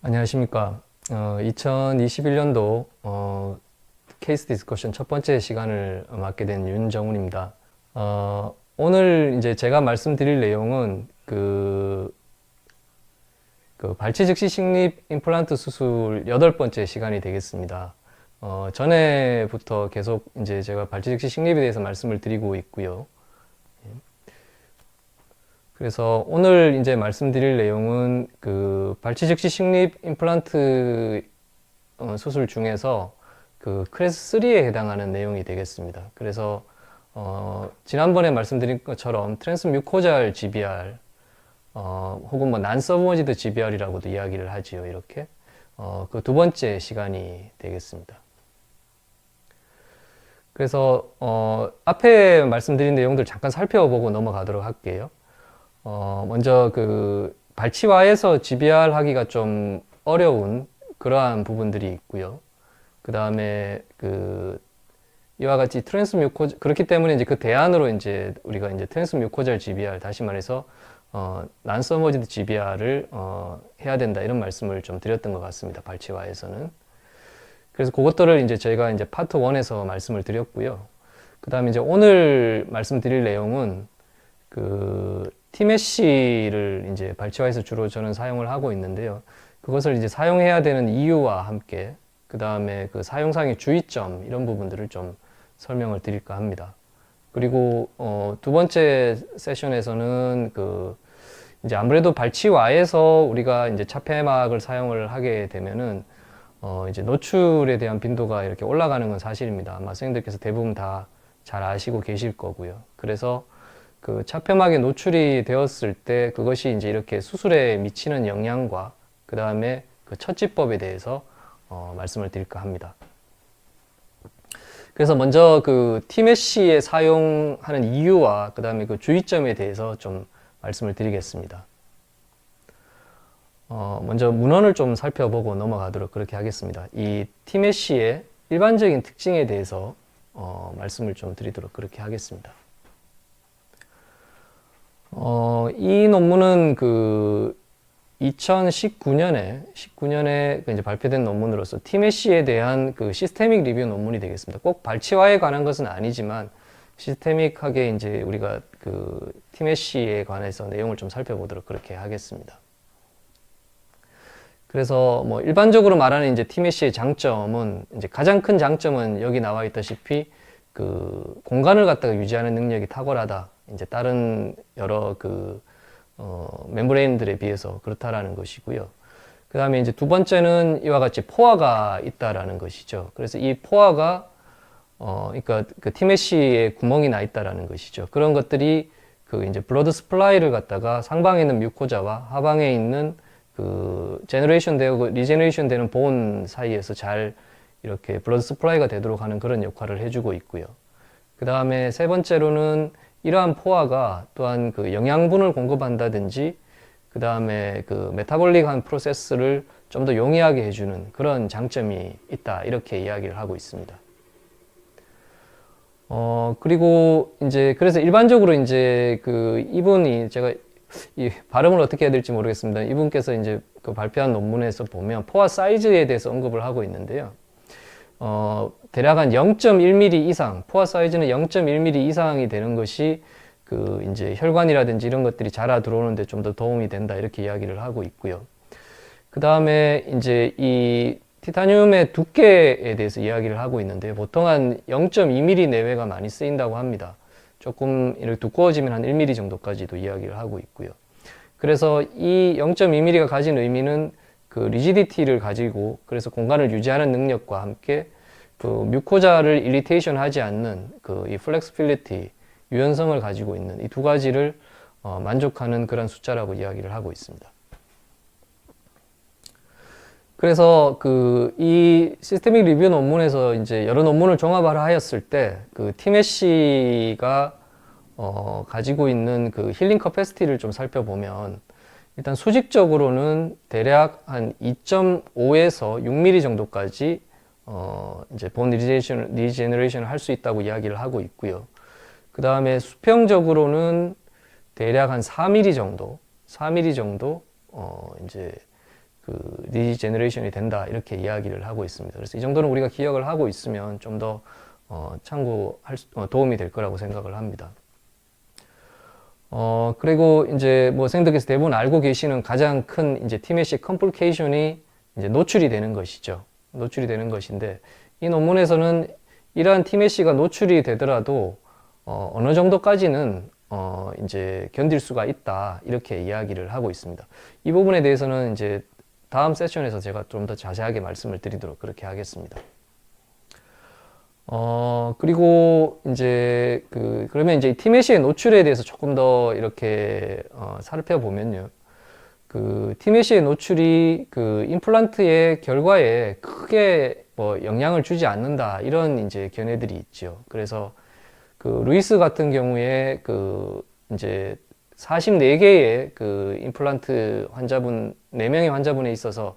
안녕하십니까. 2021년도 케이스 디스커션 첫 번째 시간을 맡게 된 윤정훈입니다. 오늘 이제 제가 말씀드릴 내용은 그 발치 즉시 식립 임플란트 수술 8번째 시간이 되겠습니다. 전에부터 계속 이제 제가 발치 즉시 식립에 대해서 말씀을 드리고 있고요. 그래서 오늘 이제 말씀드릴 내용은 그 발치 즉시 식립 임플란트 수술 중에서 그 클래스 3에 해당하는 내용이 되겠습니다. 그래서 지난번에 말씀드린 것처럼 트랜스뮤코잘 GBR 혹은 뭐 난서브머지드 GBR이라고도 이야기를 하지요. 이렇게 그 두 번째 시간이 되겠습니다. 그래서 앞에 말씀드린 내용들 잠깐 살펴보고 넘어가도록 할게요. 먼저 그 발치와에서 GBR 하기가 좀 어려운 그러한 부분들이 있고요. 그 다음에 이와 같이 트랜스뮤코잘, 그렇기 때문에 이제 그 대안으로 이제 우리가 이제 트랜스뮤코잘 GBR, 다시 말해서 난서머지드 GBR을 해야 된다, 이런 말씀을 좀 드렸던 것 같습니다. 발치와에서는. 그래서 그것들을 이제 저희가 이제 파트 1에서 말씀을 드렸고요. 그 다음에 이제 오늘 말씀드릴 내용은 티메쉬를 이제 발치와에서 주로 저는 사용을 하고 있는데요. 그것을 이제 사용해야 되는 이유와 함께 그 다음에 그 사용상의 주의점, 이런 부분들을 좀 설명을 드릴까 합니다. 그리고 두 번째 세션에서는 이제 아무래도 발치와에서 우리가 이제 차폐막을 사용을 하게 되면은 이제 노출에 대한 빈도가 이렇게 올라가는 건 사실입니다. 아마 선생님들께서 대부분 다 잘 아시고 계실 거고요. 그래서 그 차폐막에 노출이 되었을 때 그것이 이제 이렇게 수술에 미치는 영향과 그 다음에 그 처치법에 대해서 말씀을 드릴까 합니다. 그래서 먼저 그 티메쉬에 사용하는 이유와 그 다음에 그 주의점에 대해서 좀 말씀을 드리겠습니다. 먼저 문헌을 좀 살펴보고 넘어가도록 그렇게 하겠습니다. 이 티메쉬의 일반적인 특징에 대해서 말씀을 좀 드리도록 그렇게 하겠습니다. 이 논문은 2019년에 이제 발표된 논문으로서 티메쉬에 대한 그 시스테믹 리뷰 논문이 되겠습니다. 꼭 발치와에 관한 것은 아니지만 시스테믹하게 이제 우리가 그 티메쉬에 관해서 내용을 좀 살펴보도록 그렇게 하겠습니다. 그래서 뭐 일반적으로 말하는 이제 티메쉬의 장점은, 이제 가장 큰 장점은 여기 나와 있다시피 그 공간을 갖다가 유지하는 능력이 탁월하다. 이제 다른 여러 멤브레인들에 비해서 그렇다라는 것이고요. 그 다음에 이제 두 번째는 이와 같이 포화가 있다라는 것이죠. 그래서 이 포화가, 그러니까 그 티메쉬에 구멍이 나 있다라는 것이죠. 그런 것들이 이제 블러드 스플라이를 갖다가 상방에 있는 뮤코자와 하방에 있는 제너레이션 되고 리제너레이션 되는 본 사이에서 잘 이렇게 블러드 스플라이가 되도록 하는 그런 역할을 해주고 있고요. 그 다음에 세 번째로는 이러한 포화가 또한 영양분을 공급한다든지 그 다음에 메타볼릭한 프로세스를 좀 더 용이하게 해주는 그런 장점이 있다, 이렇게 이야기를 하고 있습니다. 그리고 이제 그래서 일반적으로 이제 이분이, 제가 이 발음을 어떻게 해야 될지 모르겠습니다. 이분께서 이제 발표한 논문에서 보면 포화 사이즈에 대해서 언급을 하고 있는데요. 대략 한 0.1mm 이상, 포화 사이즈는 0.1mm 이상이 되는 것이 이제 혈관이라든지 이런 것들이 자라 들어오는데 좀 더 도움이 된다, 이렇게 이야기를 하고 있고요. 그 다음에 이제 이 티타늄의 두께에 대해서 이야기를 하고 있는데, 보통 한 0.2mm 내외가 많이 쓰인다고 합니다. 조금 이렇게 두꺼워지면 한 1mm 정도까지도 이야기를 하고 있고요. 그래서 이 0.2mm가 가진 의미는 리지디티를 가지고, 그래서 공간을 유지하는 능력과 함께 뮤코자를 일리테이션 하지 않는 이 플렉스빌리티, 유연성을 가지고 있는 이 두 가지를 만족하는 그런 숫자라고 이야기를 하고 있습니다. 그래서 이 시스테믹 리뷰 논문에서 이제 여러 논문을 종합하라 하였을 때 티메쉬가 가지고 있는 힐링 커패시티를 좀 살펴보면, 일단 수직적으로는 대략 한 2.5에서 6mm 정도까지 이제 본 리제너레이션을 할 수 있다고 이야기를 하고 있고요. 그 다음에 수평적으로는 대략 한 4mm 정도 이제 그 디제너레이션이 된다 이렇게 이야기를 하고 있습니다. 그래서 이 정도는 우리가 기억을 하고 있으면 좀 더 도움이 될 거라고 생각을 합니다. 그리고 이제 뭐 선생님들께서 대부분 알고 계시는 가장 큰 이제 T-메쉬 컴플리케이션이 이제 노출이 되는 것이죠. 노출이 되는 것인데 이 논문에서는 이러한 T-메쉬가 노출이 되더라도 어느 정도까지는 이제 견딜 수가 있다 이렇게 이야기를 하고 있습니다. 이 부분에 대해서는 이제 다음 세션에서 제가 좀 더 자세하게 말씀을 드리도록 그렇게 하겠습니다. 그리고 이제 그러면 이제 T-메쉬의 노출에 대해서 조금 더 이렇게 살펴보면요. 그 T-메쉬의 노출이 그 임플란트의 결과에 크게 뭐 영향을 주지 않는다 이런 이제 견해들이 있죠. 그래서 그 루이스 같은 경우에 그 이제 44개의 그 임플란트 환자분 4명의 환자분에 있어서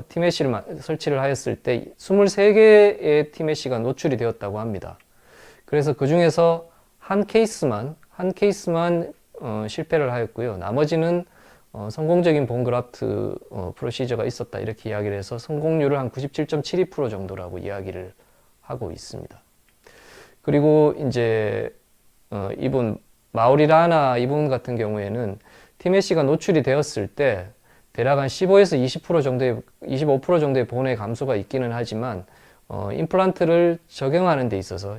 T-메쉬를 설치를 하였을 때 23개의 T-메쉬가 노출이 되었다고 합니다. 그래서 그 중에서 한 케이스만 실패를 하였고요. 나머지는 성공적인 본그라프트 프로시저가 있었다 이렇게 이야기를 해서 성공률을 한 97.72% 정도라고 이야기를 하고 있습니다. 그리고 이제 이분 마우리라나 이분 같은 경우에는 T-메쉬가 노출이 되었을 때 대략 한 15에서 20% 정도의 25% 정도의 본의 감소가 있기는 하지만 임플란트를 적용하는 데 있어서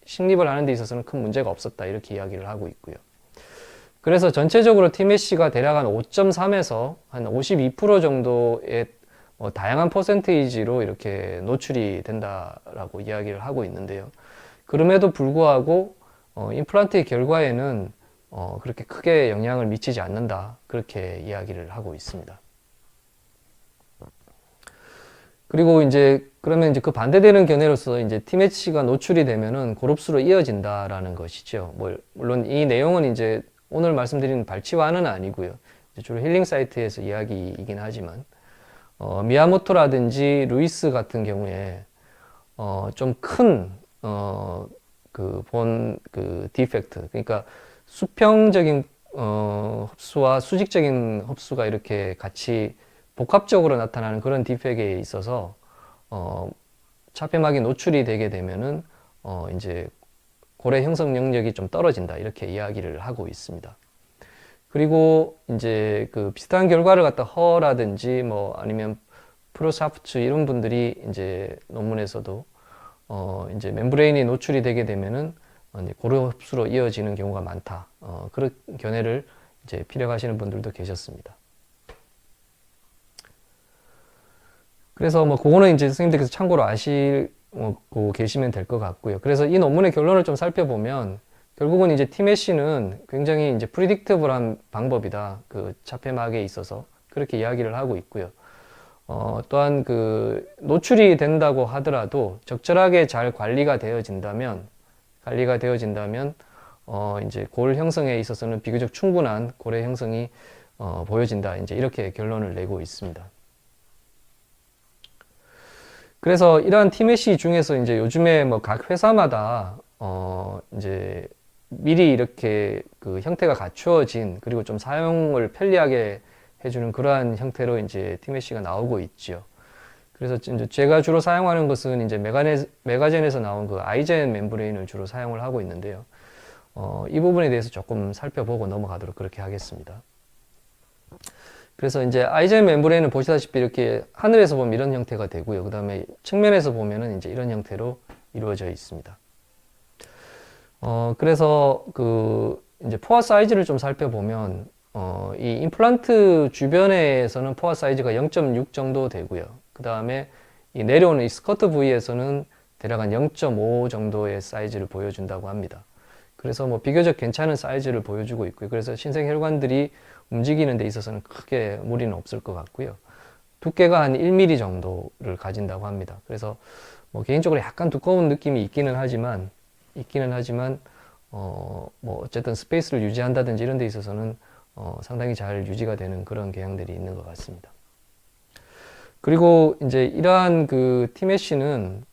식립을 하는 데 있어서는 큰 문제가 없었다 이렇게 이야기를 하고 있고요. 그래서 전체적으로 T-메쉬가 대략 한 5.3에서 한 52% 정도의 다양한 퍼센테이지로 이렇게 노출이 된다라고 이야기를 하고 있는데요. 그럼에도 불구하고 임플란트의 결과에는 그렇게 크게 영향을 미치지 않는다 그렇게 이야기를 하고 있습니다. 그리고 이제 그러면 이제 그 반대되는 견해로서 이제 T-메쉬가 노출이 되면은 고릅수로 이어진다라는 것이죠. 물론 이 내용은 이제 오늘 말씀드린 발치와는 아니고요. 주로 힐링 사이트에서 이야기이긴 하지만 미야모토라든지 루이스 같은 경우에 좀 큰 그 디펙트 그러니까 수평적인 흡수와 수직적인 흡수가 이렇게 같이 복합적으로 나타나는 그런 디펙에 있어서 차폐막이 노출이 되게 되면은 이제 고래 형성 능력이 좀 떨어진다 이렇게 이야기를 하고 있습니다. 그리고 이제 그 비슷한 결과를 갖다 허라든지 뭐 아니면 프로샤프츠 이런 분들이 이제 논문에서도 이제 멤브레인이 노출이 되게 되면은 고래 흡수로 이어지는 경우가 많다. 그런 견해를 이제 피력하시는 분들도 계셨습니다. 그래서 뭐 그거는 이제 선생님들께서 참고로 아시고 계시면 될 것 같고요. 그래서 이 논문의 결론을 좀 살펴보면 결국은 이제 T-메쉬는 굉장히 이제 프리딕터블한 방법이다. 그 차폐막에 있어서 그렇게 이야기를 하고 있고요. 또한 그 노출이 된다고 하더라도 적절하게 잘 관리가 되어진다면 이제 골 형성에 있어서는 비교적 충분한 골의 형성이 보여진다. 이제 이렇게 결론을 내고 있습니다. 그래서 이러한 T-메쉬 중에서 이제 요즘에 뭐 각 회사마다 이제 미리 이렇게 그 형태가 갖추어진 그리고 좀 사용을 편리하게 해주는 그러한 형태로 이제 T-메쉬가 나오고 있죠. 그래서 이제 제가 주로 사용하는 것은 이제 메가젠에서 나온 그 아이젠 멤브레인을 주로 사용을 하고 있는데요. 이 부분에 대해서 조금 살펴보고 넘어가도록 그렇게 하겠습니다. 그래서 이제 아이젠 멤브레인을 보시다시피 이렇게 하늘에서 보면 이런 형태가 되고요. 그 다음에 측면에서 보면은 이제 이런 형태로 이루어져 있습니다. 그래서 그 이제 포화 사이즈를 좀 살펴보면 이 임플란트 주변에서는 포화 사이즈가 0.6 정도 되고요. 그 다음에 이 내려오는 이 스커트 부위에서는 대략 한 0.5 정도의 사이즈를 보여준다고 합니다. 그래서 뭐 비교적 괜찮은 사이즈를 보여주고 있고요. 그래서 신생혈관들이 움직이는 데 있어서는 크게 무리는 없을 것 같고요. 두께가 한 1mm 정도를 가진다고 합니다. 그래서 뭐 개인적으로 약간 두꺼운 느낌이 있기는 하지만 뭐 어쨌든 스페이스를 유지한다든지 이런 데 있어서는 상당히 잘 유지가 되는 그런 경향들이 있는 것 같습니다. 그리고 이제 이러한 그 T-메쉬는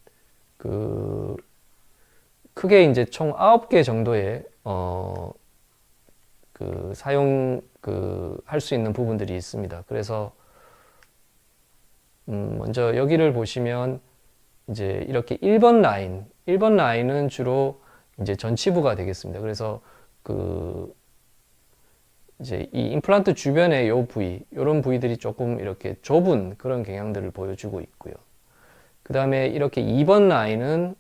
그 크게 이제 총 9개 정도의 그 사용 할 수 있는 부분들이 있습니다. 그래서 먼저 여기를 보시면 이제 이렇게 1번 라인은 주로 이제 전치부가 되겠습니다. 그래서 그 이제 이 임플란트 주변의 요 부위, 요런 부위들이 조금 이렇게 좁은 그런 경향들을 보여주고 있고요. 그 다음에 이렇게 2번 라인은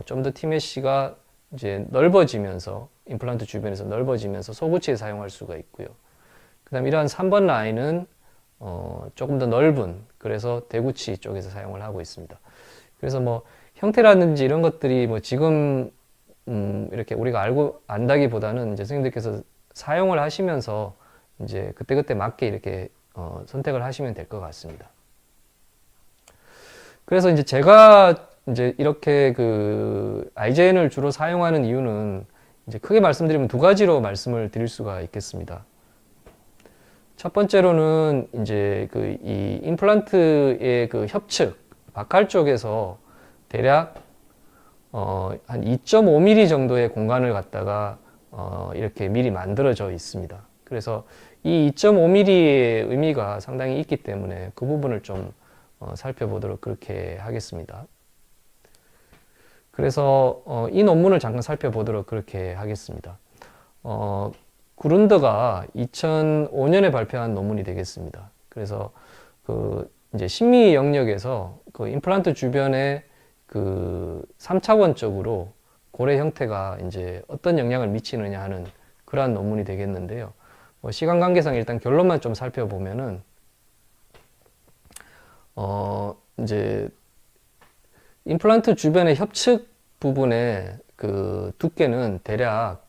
좀 더 티메쉬가 이제 넓어지면서 임플란트 주변에서 넓어지면서 소구치에 사용할 수가 있고요. 그 다음에 이러한 3번 라인은 조금 더 넓은, 그래서 대구치 쪽에서 사용을 하고 있습니다. 그래서 뭐 형태라든지 이런 것들이 뭐 지금 이렇게 우리가 안다기보다는 이제 선생님들께서 사용을 하시면서 이제 그때그때 맞게 이렇게 선택을 하시면 될 것 같습니다. 그래서 이제 제가 이제 이렇게 그 IJN을 주로 사용하는 이유는 이제 크게 말씀드리면 두 가지로 말씀을 드릴 수가 있겠습니다. 첫 번째로는 이제 그 이 임플란트의 그 협측, 바칼 쪽에서 대략 한 2.5mm 정도의 공간을 갖다가 이렇게 미리 만들어져 있습니다. 그래서 이 2.5mm의 의미가 상당히 있기 때문에 그 부분을 좀 살펴보도록 그렇게 하겠습니다. 그래서 이 논문을 잠깐 살펴보도록 그렇게 하겠습니다. 구룬더가 2005년에 발표한 논문이 되겠습니다. 그래서 그 이제 심미 영역에서 그 임플란트 주변에 그 3차원적으로 고래 형태가 이제 어떤 영향을 미치느냐 하는 그러한 논문이 되겠는데요. 시간 관계상 일단 결론만 좀 살펴보면은 이제 임플란트 주변의 협측 부분의 그 두께는 대략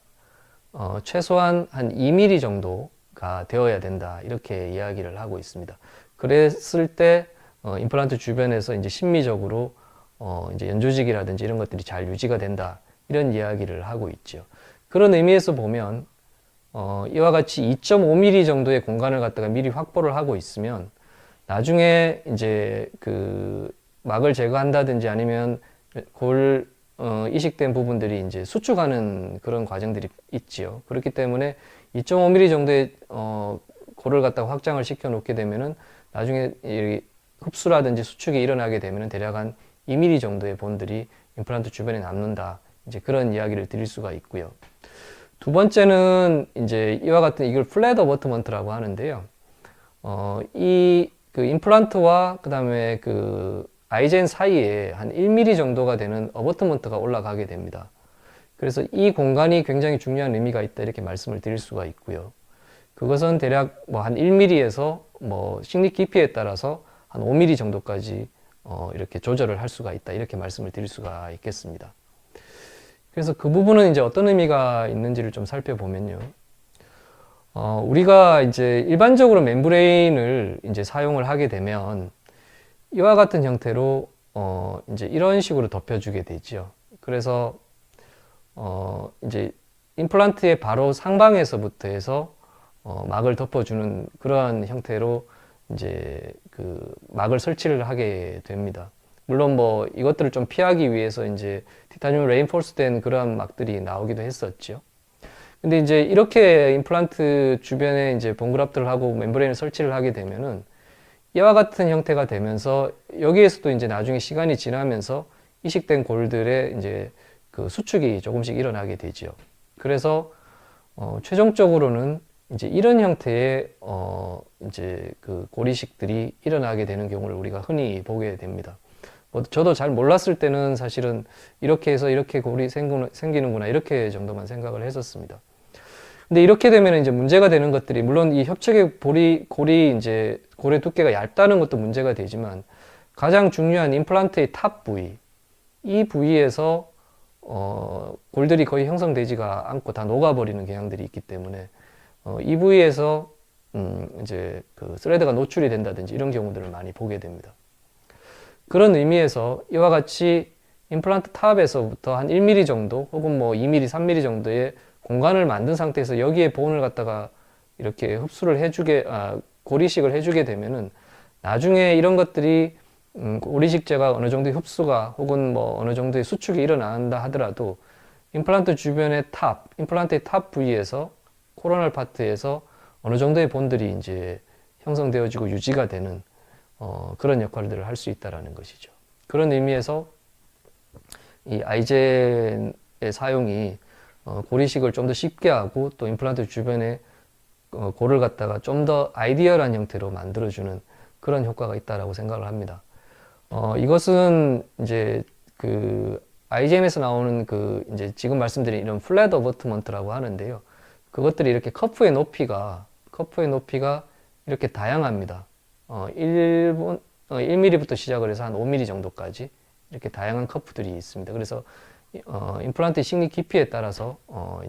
최소한 한 2mm 정도가 되어야 된다, 이렇게 이야기를 하고 있습니다. 그랬을 때 임플란트 주변에서 이제 심미적으로 이제 연조직이라든지 이런 것들이 잘 유지가 된다, 이런 이야기를 하고 있죠. 그런 의미에서 보면 이와 같이 2.5mm 정도의 공간을 갖다가 미리 확보를 하고 있으면 나중에 이제 그 막을 제거한다든지 아니면 골 이식된 부분들이 이제 수축하는 그런 과정들이 있지요. 그렇기 때문에 2.5mm 정도의 골을 갖다가 확장을 시켜 놓게 되면은 나중에 이 흡수라든지 수축이 일어나게 되면은 대략 한 2mm 정도의 본들이 임플란트 주변에 남는다, 이제 그런 이야기를 드릴 수가 있고요. 두 번째는 이제 이와 같은 이걸 플랫 어버트먼트라고 하는데요. 이 그 임플란트와 그 다음에 그 아이젠 사이에 한 1mm 정도가 되는 어버트먼트가 올라가게 됩니다. 그래서 이 공간이 굉장히 중요한 의미가 있다, 이렇게 말씀을 드릴 수가 있고요. 그것은 대략 뭐 한 1mm에서 뭐 식립 깊이에 따라서 한 5mm 정도까지 이렇게 조절을 할 수가 있다, 이렇게 말씀을 드릴 수가 있겠습니다. 그래서 그 부분은 이제 어떤 의미가 있는지를 좀 살펴보면요. 우리가 이제 일반적으로 멤브레인을 이제 사용을 하게 되면 이와 같은 형태로 이제 이런 식으로 덮여주게 되죠. 그래서 이제 임플란트의 바로 상방에서부터 해서 막을 덮어주는 그러한 형태로 이제 그 막을 설치를 하게 됩니다. 물론 뭐 이것들을 좀 피하기 위해서 이제 티타늄 레인포스된 그러한 막들이 나오기도 했었죠. 근데 이제 이렇게 임플란트 주변에 이제 본그раф트를 하고 멤브레인을 설치를 하게 되면은 이와 같은 형태가 되면서 여기에서도 이제 나중에 시간이 지나면서 이식된 골들의 이제 그 수축이 조금씩 일어나게 되지요. 그래서 최종적으로는 이제 이런 형태의 이제 그 골이식들이 일어나게 되는 경우를 우리가 흔히 보게 됩니다. 저도 잘 몰랐을 때는 사실은 이렇게 해서 이렇게 골이 생기는구나, 이렇게 정도만 생각을 했었습니다. 근데 이렇게 되면 이제 문제가 되는 것들이, 물론 이 협착의 골이 이제 골의 두께가 얇다는 것도 문제가 되지만 가장 중요한 임플란트의 탑 부위, 이 부위에서 골들이 거의 형성되지가 않고 다 녹아버리는 경향들이 있기 때문에 이 부위에서 이제 그 스레드가 노출이 된다든지 이런 경우들을 많이 보게 됩니다. 그런 의미에서 이와 같이 임플란트 탑에서부터 한 1mm 정도 혹은 뭐 2mm, 3mm 정도의 공간을 만든 상태에서 여기에 보온을 갖다가 이렇게 흡수를 해주게, 골이식을 해주게 되면은 나중에 이런 것들이 골이식제가 어느 정도의 흡수가 혹은 뭐 어느 정도의 수축이 일어난다 하더라도 임플란트 주변의 임플란트의 탑 부위에서 코로널 파트에서 어느 정도의 본들이 이제 형성되어지고 유지가 되는 그런 역할들을 할 수 있다라는 것이죠. 그런 의미에서 이 아이젠의 사용이 고리식을 좀 더 쉽게 하고 또 임플란트 주변에 골을 갖다가 좀 더 아이디얼한 형태로 만들어주는 그런 효과가 있다라고 생각을 합니다. 이것은 이제 그 아이젠에서 나오는 그 이제 지금 말씀드린 이런 플랫 어버트먼트라고 하는데요. 그것들이 이렇게 커프의 높이가 이렇게 다양합니다. 1mm부터 시작을 해서 한 5mm 정도까지 이렇게 다양한 커프들이 있습니다. 그래서 임플란트 식립 깊이에 따라서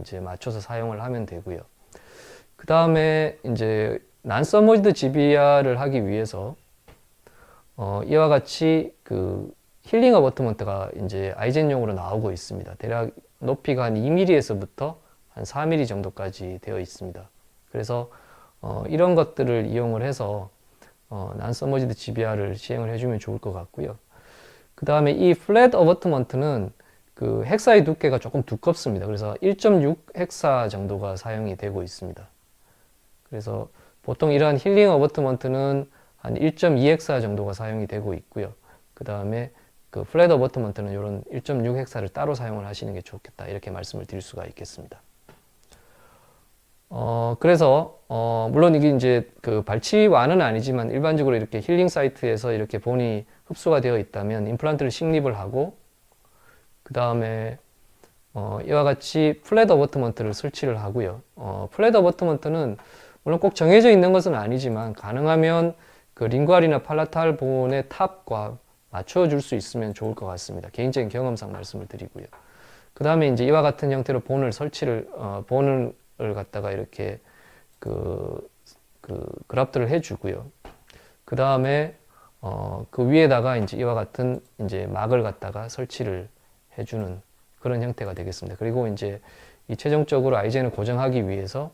이제 맞춰서 사용을 하면 되고요. 그 다음에 이제 난서머지드 GBR을 하기 위해서 이와 같이 그 힐링 어버트먼트가 이제 아이젠용으로 나오고 있습니다. 대략 높이가 한 2mm에서부터 한 4mm 정도까지 되어 있습니다. 그래서 이런 것들을 이용을 해서 난서머지드 GBR을 시행을 해주면 좋을 것 같고요. 그 다음에 이 플랫 어버트먼트는 그 헥사의 두께가 조금 두껍습니다. 그래서 1.6 헥사 정도가 사용이 되고 있습니다. 그래서 보통 이러한 힐링 어버트먼트는 한 1.2 헥사 정도가 사용이 되고 있고요. 그 다음에 그 플랫 어버트먼트는 이런 1.6 헥사를 따로 사용을 하시는 게 좋겠다. 이렇게 말씀을 드릴 수가 있겠습니다. 그래서 물론 이게 이제 그 발치와는 아니지만 일반적으로 이렇게 힐링 사이트에서 이렇게 본이 흡수가 되어 있다면 임플란트를 식립을 하고 그 다음에 이와 같이 플랫 어버트먼트를 설치를 하고요. 플랫 어버트먼트는 물론 꼭 정해져 있는 것은 아니지만 가능하면 그 링구알이나 팔라탈 본의 탑과 맞춰줄 수 있으면 좋을 것 같습니다. 개인적인 경험상 말씀을 드리고요. 그 다음에 이제 이와 같은 형태로 본을 본을 갖다가 이렇게 그раф트를 해주고요. 그 다음에 그 위에다가 이제 이와 같은 이제 막을 갖다가 설치를 해주는 그런 형태가 되겠습니다. 그리고 이제 이 최종적으로 아이젠을 고정하기 위해서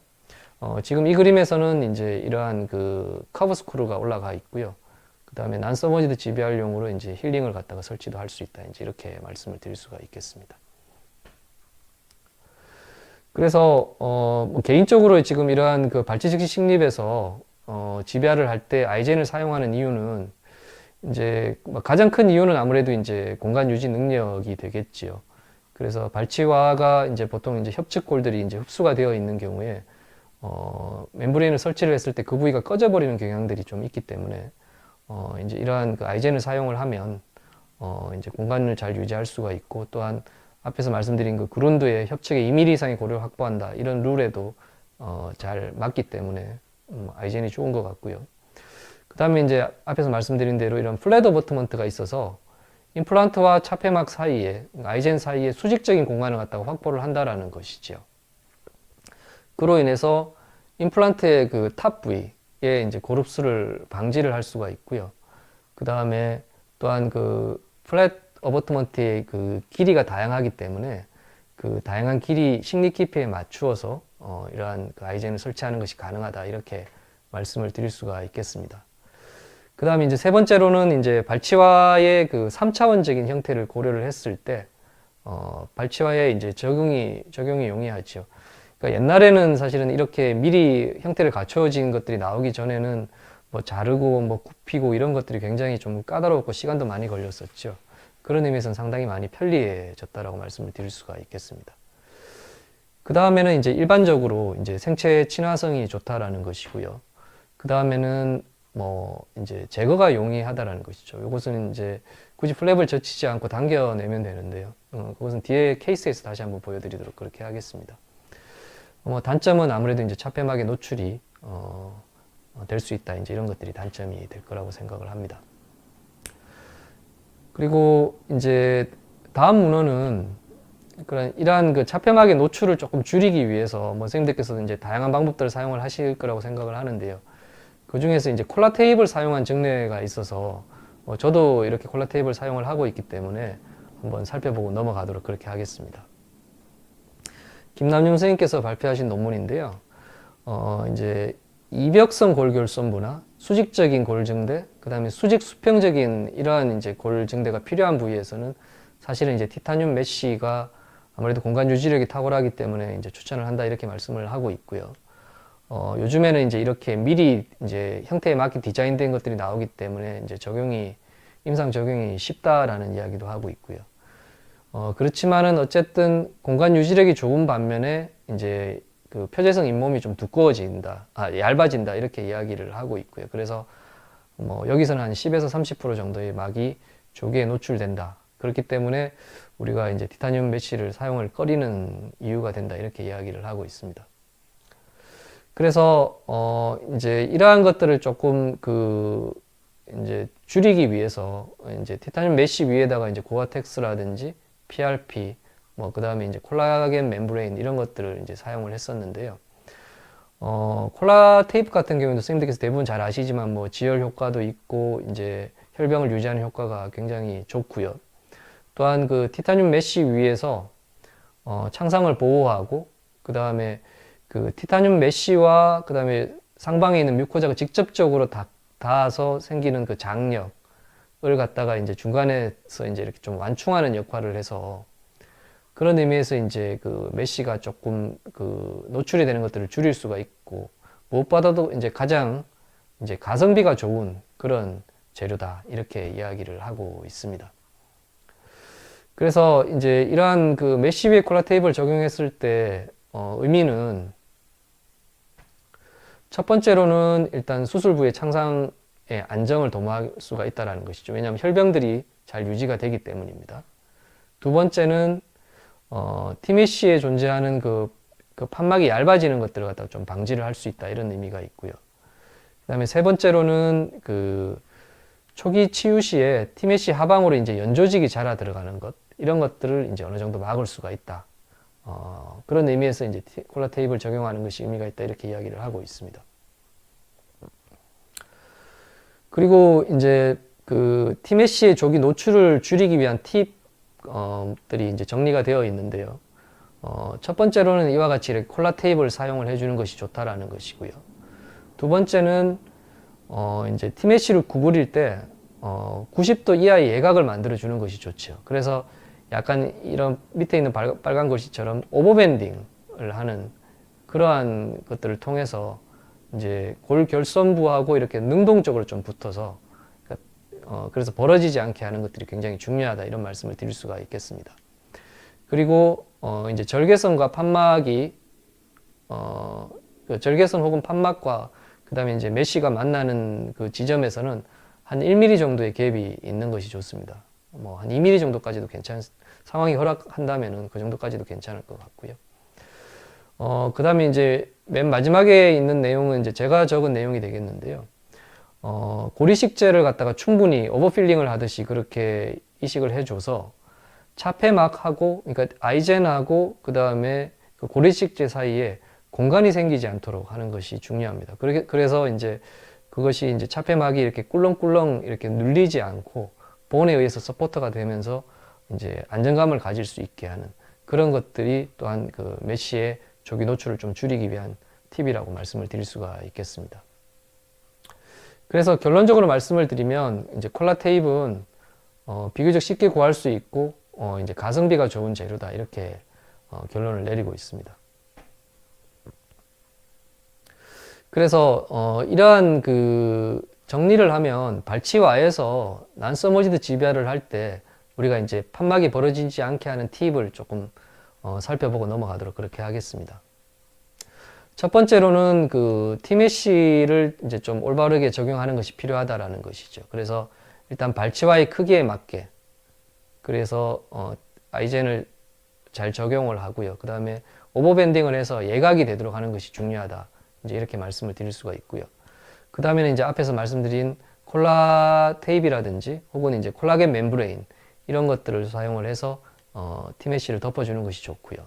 지금 이 그림에서는 이제 이러한 그 커브 스크루가 올라가 있고요. 그 다음에 난서머지드 GBR용으로 이제 힐링을 갖다가 설치도 할 수 있다. 이제 이렇게 말씀을 드릴 수가 있겠습니다. 그래서 뭐 개인적으로 지금 이러한 그 발치 즉시 식립에서 GBR을 할 때 아이젠을 사용하는 이유는 이제 가장 큰 이유는 아무래도 이제 공간 유지 능력이 되겠지요. 그래서 발치와가 이제 보통 이제 협측골들이 이제 흡수가 되어 있는 경우에 멤브레인을 설치를 했을 때 그 부위가 꺼져버리는 경향들이 좀 있기 때문에 이제 이러한 그 아이젠을 사용을 하면 이제 공간을 잘 유지할 수가 있고 또한 앞에서 말씀드린 그 그룬드의 협측에 2mm 이상의 고리를 확보한다 이런 룰에도 잘 맞기 때문에 아이젠이 좋은 것 같고요. 그 다음에 이제 앞에서 말씀드린 대로 이런 플랫 어버트먼트가 있어서 임플란트와 차폐막 사이에 아이젠 사이에 수직적인 공간을 갖다가 확보를 한다라는 것이죠. 그로 인해서 임플란트의 그 탑 부위에 이제 고릅수를 방지를 할 수가 있고요. 그 다음에 또한 그 플랫 어버트먼트의 그 길이가 다양하기 때문에 그 다양한 길이 식립 깊이에 맞추어서 이러한 그 아이젠을 설치하는 것이 가능하다 이렇게 말씀을 드릴 수가 있겠습니다. 그 다음에 이제 세 번째로는 이제 발치와의 그 3차원적인 형태를 고려를 했을 때 발치와의 이제 적용이 용이하죠. 그러니까 옛날에는 사실은 이렇게 미리 형태를 갖춰진 것들이 나오기 전에는 뭐 자르고 뭐 굽히고 이런 것들이 굉장히 좀 까다롭고 시간도 많이 걸렸었죠. 그런 의미에서는 상당히 많이 편리해졌다라고 말씀을 드릴 수가 있겠습니다. 그 다음에는 이제 일반적으로 이제 생체 친화성이 좋다라는 것이고요. 그 다음에는 뭐 이제 제거가 용이하다라는 것이죠. 이것은 이제 굳이 플랩을 젖히지 않고 당겨내면 되는데요. 그것은 뒤에 케이스에서 다시 한번 보여드리도록 그렇게 하겠습니다. 뭐 단점은 아무래도 이제 차폐막의 노출이 될 수 있다. 이제 이런 것들이 단점이 될 거라고 생각을 합니다. 그리고 이제 다음 문헌은 이러한 그 차폐막의 노출을 조금 줄이기 위해서 뭐 선생님들께서도 이제 다양한 방법들을 사용을 하실 거라고 생각을 하는데요. 그 중에서 이제 콜라 테이프를 사용한 증례가 있어서 저도 이렇게 콜라 테이프를 사용을 하고 있기 때문에 한번 살펴보고 넘어가도록 그렇게 하겠습니다. 김남용 선생님께서 발표하신 논문인데요. 이제 이벽성 골결손부나 수직적인 골증대, 그 다음에 수직 수평적인 이러한 이제 골증대가 필요한 부위에서는 사실은 이제 티타늄 메쉬가 아무래도 공간 유지력이 탁월하기 때문에 이제 추천을 한다 이렇게 말씀을 하고 있고요. 요즘에는 이제 이렇게 미리 이제 형태에 맞게 디자인된 것들이 나오기 때문에 이제 임상 적용이 쉽다라는 이야기도 하고 있고요. 그렇지만은 어쨌든 공간 유지력이 좋은 반면에 이제 그 표재성 잇몸이 좀 얇아진다 이렇게 이야기를 하고 있고요. 그래서 뭐 여기서는 한 10에서 30% 정도의 막이 조기에 노출된다. 그렇기 때문에 우리가 이제 티타늄 메쉬를 사용을 꺼리는 이유가 된다 이렇게 이야기를 하고 있습니다. 그래서 이제 이러한 것들을 조금 이제 줄이기 위해서 이제 티타늄 메쉬 위에다가 이제 고아텍스라든지 PRP 뭐 그다음에 이제 콜라겐 멤브레인 이런 것들을 이제 사용을 했었는데요. 콜라 테이프 같은 경우도 선생님들께서 대부분 잘 아시지만 뭐 지혈 효과도 있고 이제 혈병을 유지하는 효과가 굉장히 좋고요. 또한 그 티타늄 메쉬 위에서 창상을 보호하고 그 다음에 그 티타늄 메쉬와 그 다음에 상방에 있는 뮤코자가 직접적으로 닿아서 생기는 그 장력을 갖다가 이제 중간에서 이제 이렇게 좀 완충하는 역할을 해서 그런 의미에서 이제 그 메쉬가 조금 그 노출이 되는 것들을 줄일 수가 있고 무엇보다도 이제 가장 이제 가성비가 좋은 그런 재료다 이렇게 이야기를 하고 있습니다. 그래서 이제 이러한 그 메쉬 위에 콜라 테이프를 적용했을 때 의미는 첫 번째로는 일단 수술 부의 창상의 안정을 도모할 수가 있다는 것이죠. 왜냐하면 혈병들이 잘 유지가 되기 때문입니다. 두 번째는 티메쉬에 존재하는 그 판막이 얇아지는 것들을 갖다가 좀 방지를 할 수 있다 이런 의미가 있고요. 그 다음에 세 번째로는 그 초기 치유 시에 티메쉬 하방으로 이제 연조직이 자라 들어가는 것 이런 것들을 이제 어느 정도 막을 수가 있다. 그런 의미에서 이제 콜라 테이프를 적용하는 것이 의미가 있다 이렇게 이야기를 하고 있습니다. 그리고 이제 그 티메쉬의 조기 노출을 줄이기 위한 팁들이 이제 정리가 되어 있는데요. 첫 번째로는 이와 같이 이렇게 콜라 테이프를 사용을 해주는 것이 좋다라는 것이고요. 두 번째는 이제 티메쉬를 구부릴 때 90도 이하의 예각을 만들어 주는 것이 좋죠. 그래서 약간 이런 밑에 있는 빨간 글씨처럼 오버밴딩을 하는 그러한 것들을 통해서 이제 골결선부하고 이렇게 능동적으로 좀 붙어서 그래서 벌어지지 않게 하는 것들이 굉장히 중요하다 이런 말씀을 드릴 수가 있겠습니다. 그리고 이제 절개선과 판막이 그 절개선 혹은 판막과 그 다음에 이제 메쉬가 만나는 그 지점에서는 한 1mm 정도의 갭이 있는 것이 좋습니다. 뭐 한 2mm 정도까지도 상황이 허락한다면은 그 정도까지도 괜찮을 것 같고요. 그 다음에 이제 맨 마지막에 있는 내용은 이제 제가 적은 내용이 되겠는데요. 고리식재를 갖다가 충분히 오버필링을 하듯이 그렇게 이식을 해줘서 차폐막하고, 그러니까 아이젠하고 그 다음에 그 고리식재 사이에 공간이 생기지 않도록 하는 것이 중요합니다. 그래서 이제 그것이 이제 차폐막이 이렇게 꿀렁꿀렁 이렇게 눌리지 않고 본에 의해서 서포터가 되면서 이제 안정감을 가질 수 있게 하는 그런 것들이 또한 그 메쉬의 조기 노출을 좀 줄이기 위한 팁이라고 말씀을 드릴 수가 있겠습니다. 그래서 결론적으로 말씀을 드리면 이제 콜라 테이프는 비교적 쉽게 구할 수 있고 이제 가성비가 좋은 재료다 이렇게 결론을 내리고 있습니다. 그래서 이러한 그 정리를 하면 발치와에서 난서머지드 지배를 할 때 우리가 이제 판막이 벌어지지 않게 하는 팁을 조금 살펴보고 넘어가도록 그렇게 하겠습니다. 첫 번째로는 그 티메쉬를 이제 좀 올바르게 적용하는 것이 필요하다라는 것이죠. 그래서 일단 발치와의 크기에 맞게 그래서 아이젠을 잘 적용을 하고요. 그 다음에 오버밴딩을 해서 예각이 되도록 하는 것이 중요하다. 이제 이렇게 말씀을 드릴 수가 있고요. 그 다음에는 이제 앞에서 말씀드린 콜라 테이프라든지 혹은 이제 콜라겐 멤브레인 이런 것들을 사용을 해서 티메쉬를 덮어주는 것이 좋고요.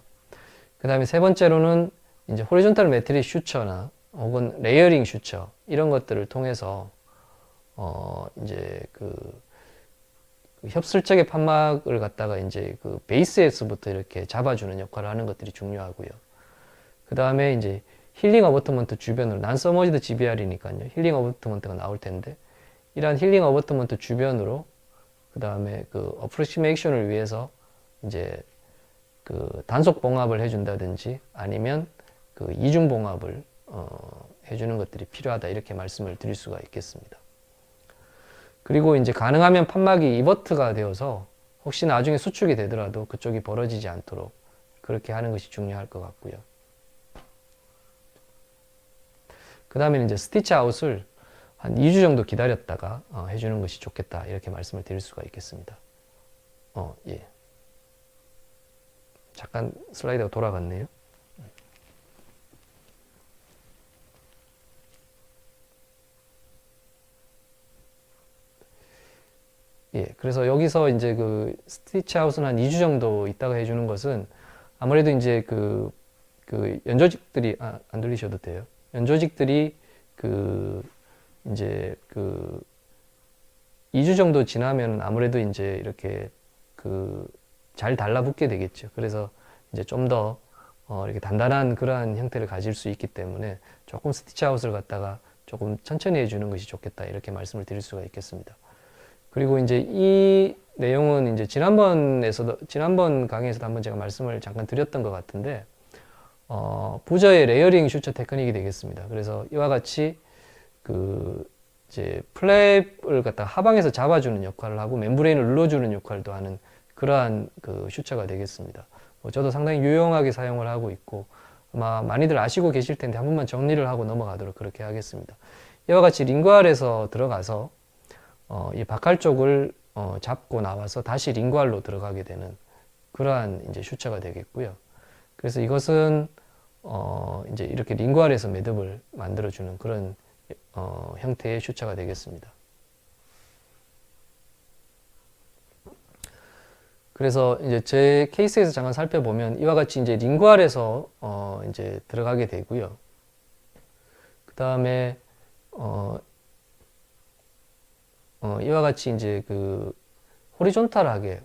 그 다음에 세 번째로는 이제 호리존탈 매트릭 슈처나 혹은 레이어링 슈처 이런 것들을 통해서 이제 그 협슬적의 판막을 갖다가 이제 그 베이스에서부터 이렇게 잡아주는 역할을 하는 것들이 중요하고요. 그 다음에 이제 힐링 어버트먼트 주변으로 난서머지드 GBR이니까요. 힐링 어버트먼트가 나올 텐데 이러한 힐링 어버트먼트 주변으로 그 다음에 그 어프로시메이션을 위해서 이제 그 단속 봉합을 해준다든지 아니면 그 이중 봉합을 해주는 것들이 필요하다 이렇게 말씀을 드릴 수가 있겠습니다. 그리고 이제 가능하면 판막이 이버트가 되어서 혹시 나중에 수축이 되더라도 그쪽이 벌어지지 않도록 그렇게 하는 것이 중요할 것 같고요. 그 다음에 이제 스티치 아웃을 한 2주 정도 기다렸다가 해주는 것이 좋겠다 이렇게 말씀을 드릴 수가 있겠습니다. 예. 잠깐 슬라이드가 돌아갔네요. 예, 그래서 여기서 이제 그 스티치 아웃은 한 2주 정도 있다가 해주는 것은 아무래도 이제 그 연조직들이, 안 들리셔도 돼요. 연조직들이 이제 2주 정도 지나면 아무래도 이제 이렇게 잘 달라붙게 되겠죠. 그래서 이제 좀 더 이렇게 단단한 그러한 형태를 가질 수 있기 때문에 조금 스티치 아웃을 갖다가 조금 천천히 해주는 것이 좋겠다 이렇게 말씀을 드릴 수가 있겠습니다. 그리고 이제 이 내용은 이제 지난번 강의에서도 한번 제가 말씀을 잠깐 드렸던 것 같은데, 부저의 레이어링 슈처 테크닉이 되겠습니다. 그래서 이와 같이 이제 플랩을 갖다가 하방에서 잡아주는 역할을 하고 멤브레인을 눌러주는 역할도 하는 그러한 슈처가 되겠습니다. 저도 상당히 유용하게 사용을 하고 있고 아마 많이들 아시고 계실 텐데 한 번만 정리를 하고 넘어가도록 그렇게 하겠습니다. 이와 같이 링구알에서 들어가서 이 바칼 쪽을 잡고 나와서 다시 링구알로 들어가게 되는 그러한 이제 슈처가 되겠고요. 그래서 이것은 이제 이렇게 링구알에서 매듭을 만들어주는 그런 형태의 슈처가 되겠습니다. 그래서 이제 제 케이스에서 잠깐 살펴보면 이와 같이 이제 링구알에서 이제 들어가게 되고요. 그 다음에 이와 같이 이제 호리존탈하게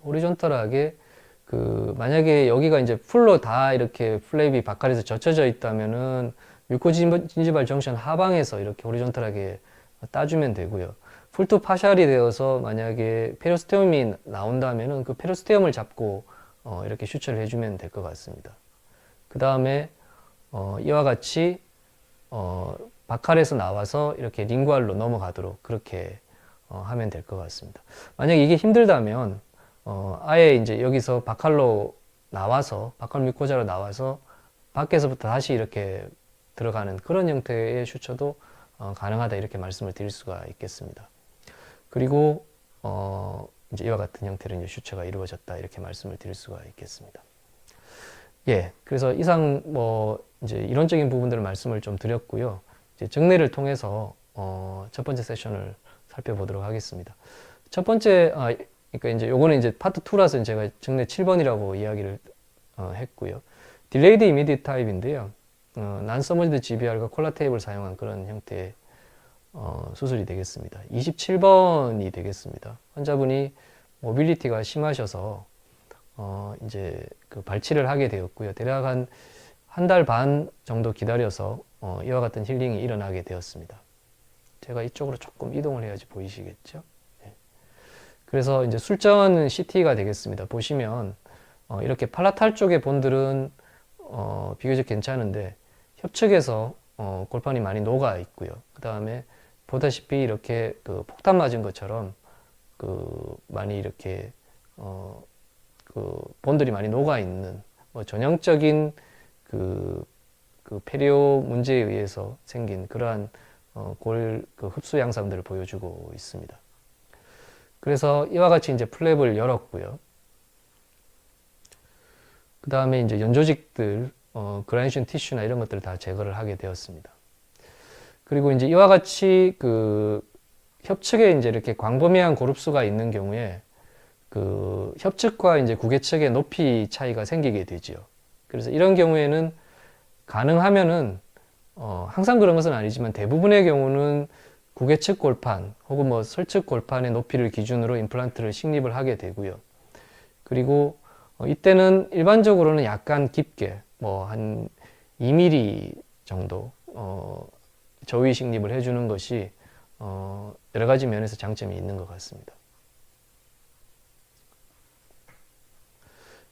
만약에 여기가 이제 풀로 다 이렇게 플랩이 바칼에서 젖혀져 있다면은 뮤코진지발 정션 하방에서 이렇게 호리존탈하게 따주면 되고요. 풀투 파샬이 되어서 만약에 페리오스테움이 나온다면은 그 페리오스테움을 잡고 이렇게 슈처를 해주면 될 것 같습니다. 그 다음에 이와 같이 바칼에서 나와서 이렇게 링구알로 넘어가도록 그렇게 하면 될 것 같습니다. 만약 이게 힘들다면 아예 이제 여기서 바칼로 나와서 바칼 뮤코자로 나와서 밖에서부터 다시 이렇게 들어가는 그런 형태의 슈처도 가능하다 이렇게 말씀을 드릴 수가 있겠습니다. 그리고 이제 이와 같은 형태로 이제 슈처가 이루어졌다 이렇게 말씀을 드릴 수가 있겠습니다. 예, 그래서 이상 이제 이론적인 부분들을 말씀을 좀 드렸고요. 이제 정례를 통해서 첫 번째 세션을 살펴보도록 하겠습니다. 첫 번째, 그러니까 이제 요거는 이제 파트 2라서 제가 정례 7번이라고 이야기를 했고요. Delayed Immediate Type인데요. 난서머지드 GBR과 콜라테이프를 사용한 그런 형태의 수술이 되겠습니다. 27번이 되겠습니다. 환자분이 모빌리티가 심하셔서 이제 발치를 하게 되었고요. 대략 한 달 반 정도 기다려서 이와 같은 힐링이 일어나게 되었습니다. 제가 이쪽으로 조금 이동을 해야지 보이시겠죠? 네. 그래서 이제 술전 CT가 되겠습니다. 보시면 이렇게 팔라탈 쪽의 본들은 비교적 괜찮은데 협측에서 골판이 많이 녹아 있고요. 그 다음에 보다시피 이렇게 폭탄 맞은 것처럼 많이 이렇게 본들이 많이 녹아 있는 전형적인 페리오 문제에 의해서 생긴 그러한 골 흡수 양상들을 보여주고 있습니다. 그래서 이와 같이 이제 플랩을 열었고요. 그 다음에 이제 연조직들, 그라니션 티슈나 이런 것들을 다 제거를 하게 되었습니다. 그리고 이제 이와 같이 협측에 이제 이렇게 광범위한 고릅수가 있는 경우에 협측과 이제 구개측의 높이 차이가 생기게 되지요. 그래서 이런 경우에는 가능하면은 항상 그런 것은 아니지만 대부분의 경우는 구개측 골판 혹은 설측 골판의 높이를 기준으로 임플란트를 식립을 하게 되고요. 그리고 이때는 일반적으로는 약간 깊게 한 2mm 정도 저위 식립을 해주는 것이 여러 가지 면에서 장점이 있는 것 같습니다.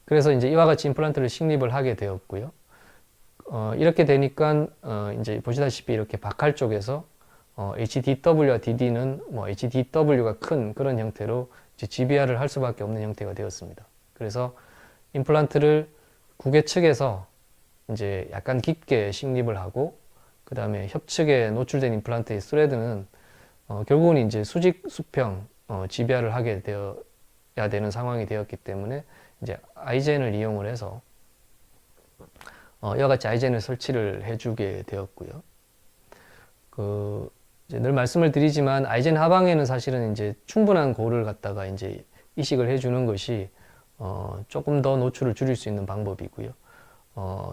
그래서 이제 이와 같이 임플란트를 식립을 하게 되었고요. 이렇게 되니까 이제 보시다시피 이렇게 박할 쪽에서 HDW와 DD는 뭐 HDW가 큰 그런 형태로 이제 GBR을 할 수밖에 없는 형태가 되었습니다. 그래서 임플란트를 구개 측에서 이제 약간 깊게 식립을 하고 그 다음에 협측에 노출된 임플란트의 스레드는 결국은 이제 수직 수평 GBR을 하게 되어야 되는 상황이 되었기 때문에 이제 아이젠을 이용을 해서 이와 같이 아이젠을 설치를 해주게 되었고요. 이제 늘 말씀을 드리지만 아이젠 하방에는 사실은 이제 충분한 골을 갖다가 이제 이식을 해주는 것이 조금 더 노출을 줄일 수 있는 방법이고요.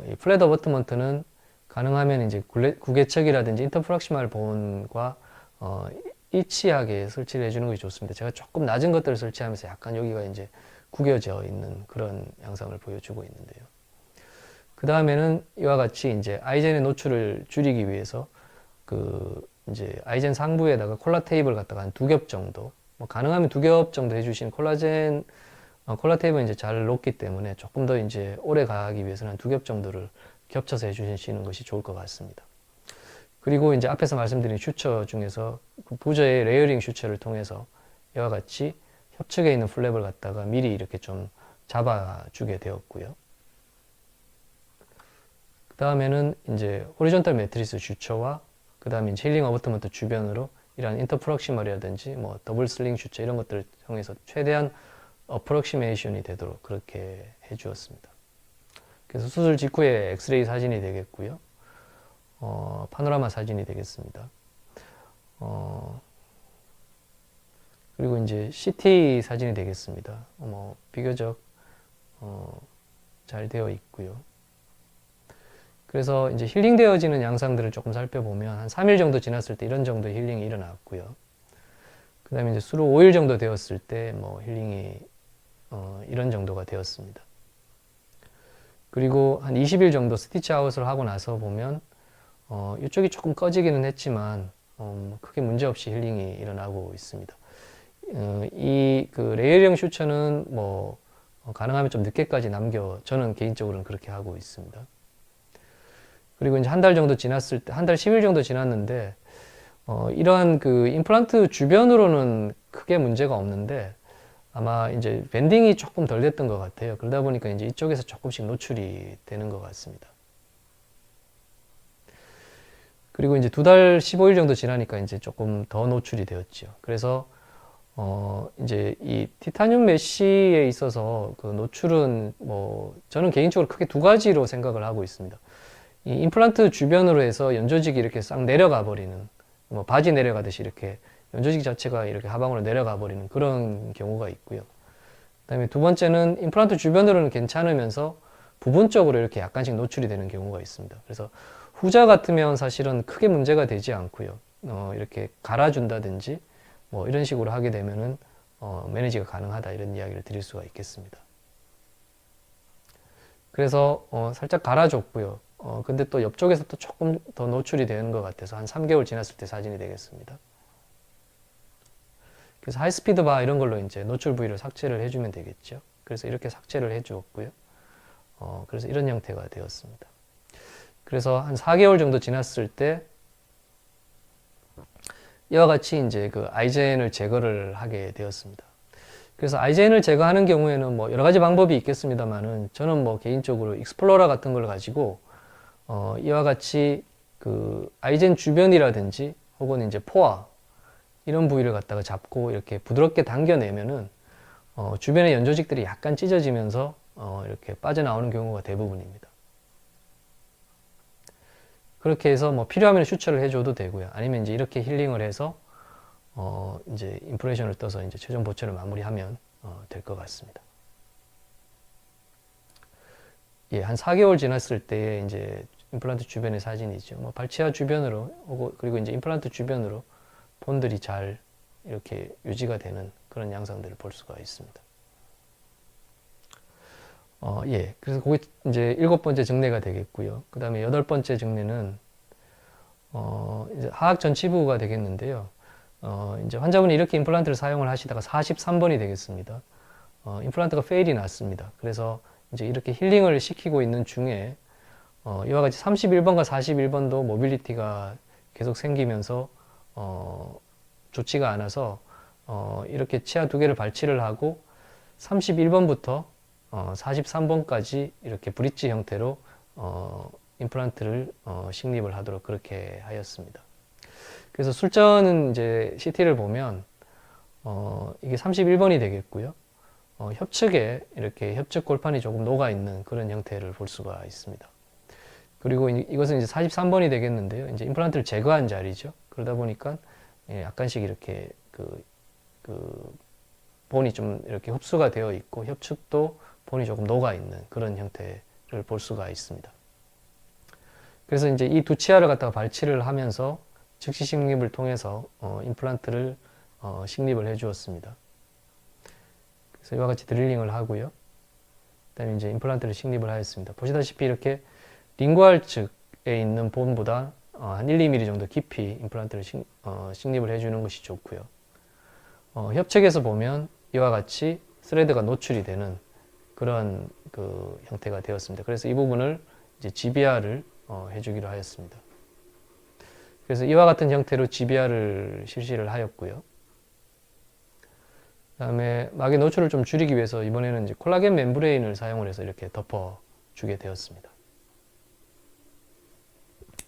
이 플랫 어버트먼트는 가능하면 이제 구개척이라든지 인터프락시말 본과 일치하게 설치를 해주는 것이 좋습니다. 제가 조금 낮은 것들을 설치하면서 약간 여기가 이제 구겨져 있는 그런 양상을 보여주고 있는데요. 그 다음에는 이와 같이 이제 아이젠의 노출을 줄이기 위해서 이제 아이젠 상부에다가 콜라 테이프를 갖다가 한 2겹 정도, 뭐 가능하면 2겹 정도 해주신 콜라 테이프는 이제 잘 녹기 때문에 조금 더 이제 오래 가기 위해서는 한 2겹 정도를 겹쳐서 해주시는 것이 좋을 것 같습니다. 그리고 이제 앞에서 말씀드린 슈처 중에서 그 부저의 레이어링 슈처를 통해서 이와 같이 협측에 있는 플랩을 갖다가 미리 이렇게 좀 잡아주게 되었고요. 그 다음에는 이제 호리존탈 매트리스 슈처와 그 다음에 이제 힐링 어버트먼트 주변으로 이러한 인터프럭시멀이라든지 뭐 더블 슬링 슈처 이런 것들을 통해서 최대한 어프럭시메이션이 되도록 그렇게 해주었습니다. 그래서 수술 직후에 엑스레이 사진이 되겠고요. 파노라마 사진이 되겠습니다. 그리고 이제 CT 사진이 되겠습니다. 비교적 잘 되어 있고요. 그래서 이제 힐링되어지는 양상들을 조금 살펴보면 한 3일 정도 지났을 때 이런 정도의 힐링이 일어났고요. 그 다음에 이제 수로 5일 정도 되었을 때 뭐 힐링이 이런 정도가 되었습니다. 그리고 한 20일 정도 스티치 아웃을 하고 나서 보면 이쪽이 조금 꺼지기는 했지만 크게 문제없이 힐링이 일어나고 있습니다. 이 레이어링 슈처는 뭐 가능하면 좀 늦게까지 저는 개인적으로는 그렇게 하고 있습니다. 그리고 이제 한 달 정도 지났을 때, 한 달 10일 정도 지났는데 이러한 임플란트 주변으로는 크게 문제가 없는데 아마 이제 밴딩이 조금 덜 됐던 것 같아요. 그러다 보니까 이제 이쪽에서 조금씩 노출이 되는 것 같습니다. 그리고 이제 2달 15일 정도 지나니까 이제 조금 더 노출이 되었죠. 그래서 이제 이 티타늄 메쉬에 있어서 그 노출은 뭐 저는 개인적으로 크게 2가지로 생각을 하고 있습니다. 이 임플란트 주변으로 해서 연조직이 이렇게 싹 내려가 버리는, 뭐 바지 내려가듯이 이렇게 연조직 자체가 이렇게 하방으로 내려가 버리는 그런 경우가 있고요. 그다음에 두 번째는 임플란트 주변으로는 괜찮으면서 부분적으로 이렇게 약간씩 노출이 되는 경우가 있습니다. 그래서 후자 같으면 사실은 크게 문제가 되지 않고요. 이렇게 갈아준다든지 뭐 이런 식으로 하게 되면은 매니지가 가능하다 이런 이야기를 드릴 수가 있겠습니다. 그래서 살짝 갈아줬고요. 근데 또 옆쪽에서 또 조금 더 노출이 되는 것 같아서 한 3개월 지났을 때 사진이 되겠습니다. 그래서 하이스피드 바 이런 걸로 이제 노출 부위를 삭제를 해주면 되겠죠. 그래서 이렇게 삭제를 해주었고요. 그래서 이런 형태가 되었습니다. 그래서 한 4개월 정도 지났을 때 이와 같이 이제 그 아이젠을 제거를 하게 되었습니다. 그래서 아이젠을 제거하는 경우에는 뭐 여러 가지 방법이 있겠습니다만은 저는 뭐 개인적으로 익스플로러 같은 걸 가지고 이와 같이 그 아이젠 주변이라든지 혹은 이제 포화 이런 부위를 갖다가 잡고 이렇게 부드럽게 당겨내면은 주변의 연조직들이 약간 찢어지면서 이렇게 빠져나오는 경우가 대부분입니다. 그렇게 해서 뭐 필요하면 슈처를 해줘도 되고요. 아니면 이제 이렇게 힐링을 해서 이제 인프레션을 떠서 이제 최종 보철을 마무리하면 될 것 같습니다. 예, 한 4개월 지났을 때 이제 임플란트 주변의 사진이죠. 뭐 발치아 주변으로 그리고 이제 임플란트 주변으로 본들이 잘 이렇게 유지가 되는 그런 양상들을 볼 수가 있습니다. 예. 그래서 그게 이제 7번째 증례가 되겠고요. 그 다음에 8번째 증례는, 이제 하악 전치부가 되겠는데요. 이제 환자분이 이렇게 임플란트를 사용을 하시다가 43번이 되겠습니다. 임플란트가 페일이 났습니다. 그래서 이제 이렇게 힐링을 시키고 있는 중에, 이와 같이 31번과 41번도 모빌리티가 계속 생기면서 좋지가 않아서 이렇게 치아 두 개를 발치를 하고 31번부터 43번까지 이렇게 브릿지 형태로 임플란트를 식립을 하도록 그렇게 하였습니다. 그래서 술전은 이제 CT를 보면 이게 31번이 되겠고요. 협측에 이렇게 협측 골판이 조금 녹아 있는 그런 형태를 볼 수가 있습니다. 그리고 이것은 이제 43번이 되겠는데요. 이제 임플란트를 제거한 자리죠. 그러다 보니까 약간씩 이렇게 그 본이 좀 이렇게 흡수가 되어 있고 협축도 본이 조금 녹아 있는 그런 형태를 볼 수가 있습니다. 그래서 이제 이 두 치아를 갖다가 발치를 하면서 즉시 식립을 통해서 임플란트를 식립을 해 주었습니다. 그래서 이와 같이 드릴링을 하고요. 그다음에 이제 임플란트를 식립을 하였습니다. 보시다시피 이렇게 링구알 측에 있는 본보다 한 1, 2mm 정도 깊이 임플란트를 식립을 해주는 것이 좋고요. 협측에서 보면 이와 같이 스레드가 노출이 되는 그런 그 형태가 되었습니다. 그래서 이 부분을 이제 GBR을 해주기로 하였습니다. 그래서 이와 같은 형태로 GBR을 실시를 하였고요. 그 다음에 막의 노출을 좀 줄이기 위해서 이번에는 이제 콜라겐 멤브레인을 사용을 해서 이렇게 덮어주게 되었습니다.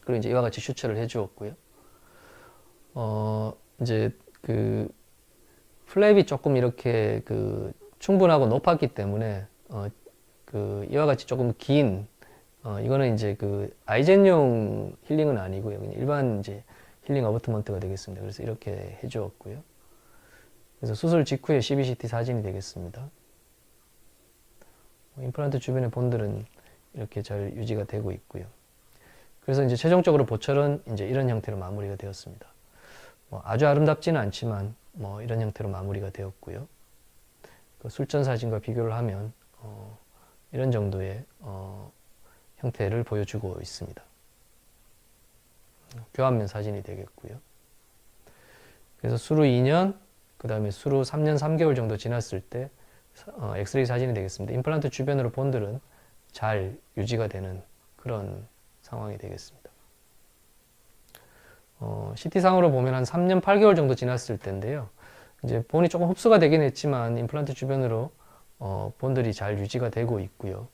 그리고 이제 이와 같이 슈처를 해주었고요. 이제 그 플랩이 조금 이렇게 충분하고 높았기 때문에 이와 같이 조금 긴 이거는 이제 아이젠용 힐링은 아니고요. 그냥 일반 이제 힐링 어버트먼트가 되겠습니다. 그래서 이렇게 해주었고요. 그래서 수술 직후에 CBCT 사진이 되겠습니다. 임플란트 주변의 본들은 이렇게 잘 유지가 되고 있고요. 그래서 이제 최종적으로 보철은 이제 이런 형태로 마무리가 되었습니다. 아주 아름답지는 않지만 이런 형태로 마무리가 되었고요. 그 술전 사진과 비교를 하면 이런 정도의 형태를 보여주고 있습니다. 교환면 사진이 되겠고요. 그래서 수루 2년, 그 다음에 수루 3년 3개월 정도 지났을 때 엑스레이 사진이 되겠습니다. 임플란트 주변으로 본들은 잘 유지가 되는 그런 상황이 되겠습니다. CT상으로 보면 한 3년 8개월 정도 지났을 때인데요. 이제 본이 조금 흡수가 되긴 했지만 임플란트 주변으로 본들이 잘 유지가 되고 있고요.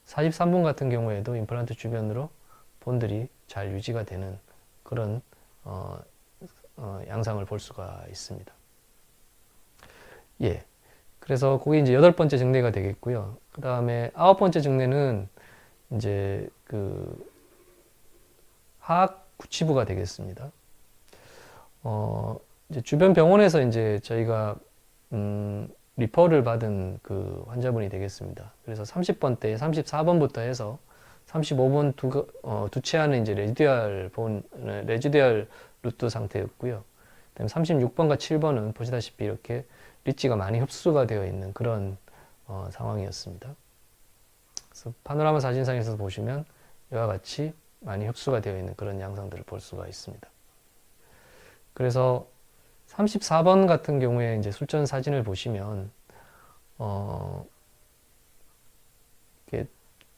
43번 같은 경우에도 임플란트 주변으로 본들이 잘 유지가 되는 그런 양상을 볼 수가 있습니다. 예. 그래서 그게 이제 8번째 증례가 되겠고요. 그 다음에 9번째 증례는 이제 하악 구치부가 되겠습니다. 이제 주변 병원에서 이제 저희가 리퍼를 받은 그 환자분이 되겠습니다. 그래서 30번대 34번부터 해서 35번 두 치아는 이제 레지듀얼 루트 상태였고요. 그다음에 36번과 7번은 보시다시피 이렇게 리치가 많이 흡수가 되어 있는 그런 상황이었습니다. 그래서 파노라마 사진상에서 보시면 이와 같이 많이 흡수가 되어 있는 그런 양상들을 볼 수가 있습니다. 그래서 34번 같은 경우에 이제 술전 사진을 보시면 이렇게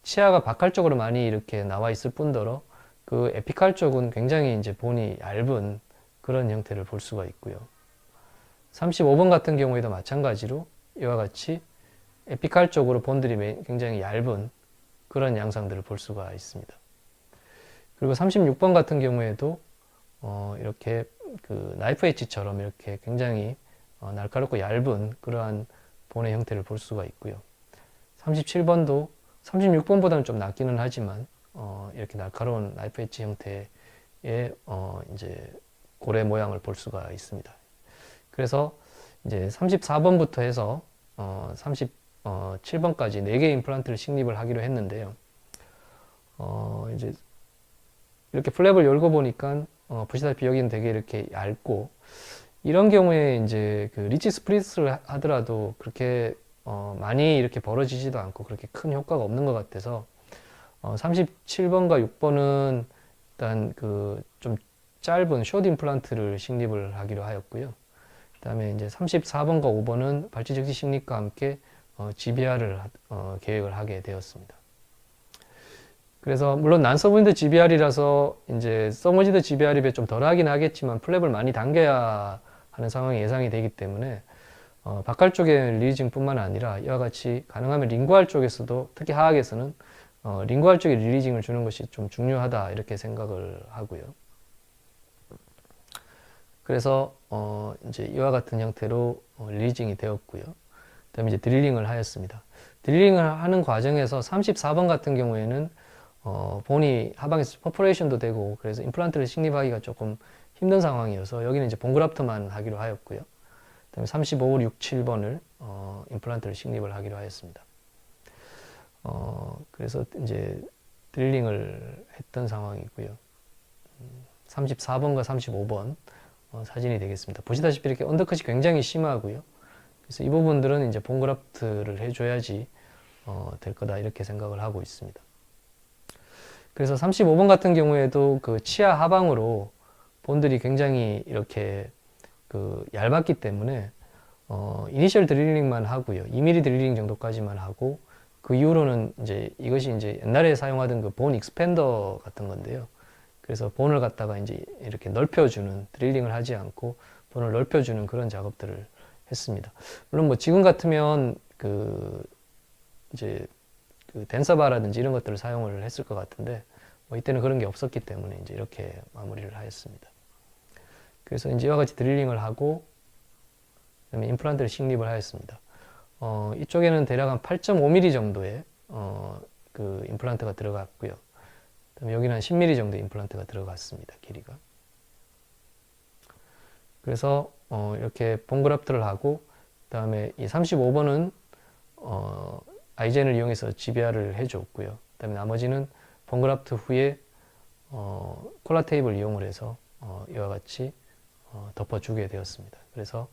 치아가 바칼 쪽으로 많이 이렇게 나와 있을 뿐더러 그 에피칼 쪽은 굉장히 이제 본이 얇은 그런 형태를 볼 수가 있고요. 35번 같은 경우에도 마찬가지로 이와 같이 에피칼 쪽으로 본들이 굉장히 얇은 그런 양상들을 볼 수가 있습니다. 그리고 36번 같은 경우에도 이렇게 나이프 엣지처럼 이렇게 굉장히 날카롭고 얇은 그러한 본의 형태를 볼 수가 있고요. 37번도 36번보다는 좀 낫기는 하지만 이렇게 날카로운 나이프 엣지 형태의 이제 고래 모양을 볼 수가 있습니다. 그래서 이제 34번부터 해서 37번까지 4개의 임플란트를 식립을 하기로 했는데요. 이제 이렇게 플랩을 열고 보니까 보시다시피 여기는 되게 이렇게 얇고 이런 경우에 이제 리치 스프리스를 하더라도 그렇게 많이 이렇게 벌어지지도 않고 그렇게 큰 효과가 없는 것 같아서 37번과 6번은 일단 좀 짧은 숏 임플란트를 식립을 하기로 하였고요. 그 다음에 이제 34번과 5번은 발치 즉시 식립과 함께 GBR을 계획을 하게 되었습니다. 그래서 물론 난서브인드 GBR이라서 이제 서머지드 GBR에 비해 좀 덜하긴 하겠지만 플랩을 많이 당겨야 하는 상황이 예상이 되기 때문에 바칼 쪽의 릴리징뿐만 아니라 이와 같이 가능하면 링구알 쪽에서도 특히 하악에서는 링구알 쪽에 릴리징을 주는 것이 좀 중요하다 이렇게 생각을 하고요. 그래서 이제 이와 같은 형태로 릴리징이 되었고요. 그다음에 이제 드릴링을 하였습니다. 드릴링을 하는 과정에서 34번 같은 경우에는 본이 하방에서 퍼포레이션도 되고 그래서 임플란트를 식립하기가 조금 힘든 상황이어서 여기는 이제 본그라프트만 하기로 하였고요. 그다음에 35, 6, 7번을 임플란트를 식립을 하기로 하였습니다. 그래서 이제 드릴링을 했던 상황이고요. 34번과 35번 사진이 되겠습니다. 보시다시피 이렇게 언더컷이 굉장히 심하고요. 그래서 이 부분들은 이제 본그라프트를 해줘야지 될 거다 이렇게 생각을 하고 있습니다. 그래서 35번 같은 경우에도 그 치아 하방으로 본들이 굉장히 이렇게 그 얇았기 때문에 이니셜 드릴링만 하고요. 2mm 드릴링 정도까지만 하고 그 이후로는 이제 이것이 이제 옛날에 사용하던 그 본 익스펜더 같은 건데요. 그래서 본을 갖다가 이제 이렇게 넓혀주는 드릴링을 하지 않고 본을 넓혀주는 그런 작업들을 했습니다. 물론 뭐 지금 같으면 그 이제 그 덴서바라든지 이런 것들을 사용을 했을 것 같은데 뭐 이때는 그런 게 없었기 때문에 이제 이렇게 마무리를 하였습니다. 그래서 이제 이와 같이 드릴링을 하고 그다음에 임플란트를 식립을 하였습니다. 이쪽에는 대략 한 8.5mm 정도의 그 임플란트가 들어갔고요. 그다음에 여기는 한 10mm 정도의 임플란트가 들어갔습니다. 길이가. 그래서 이렇게 본그라프트를 하고 그다음에 이 35번은 아이젠을 이용해서 GBR을 해줬고요. 그다음에 나머지는 본그라프트 후에 콜라 테이프를 이용을 해서 이와 같이 덮어주게 되었습니다. 그래서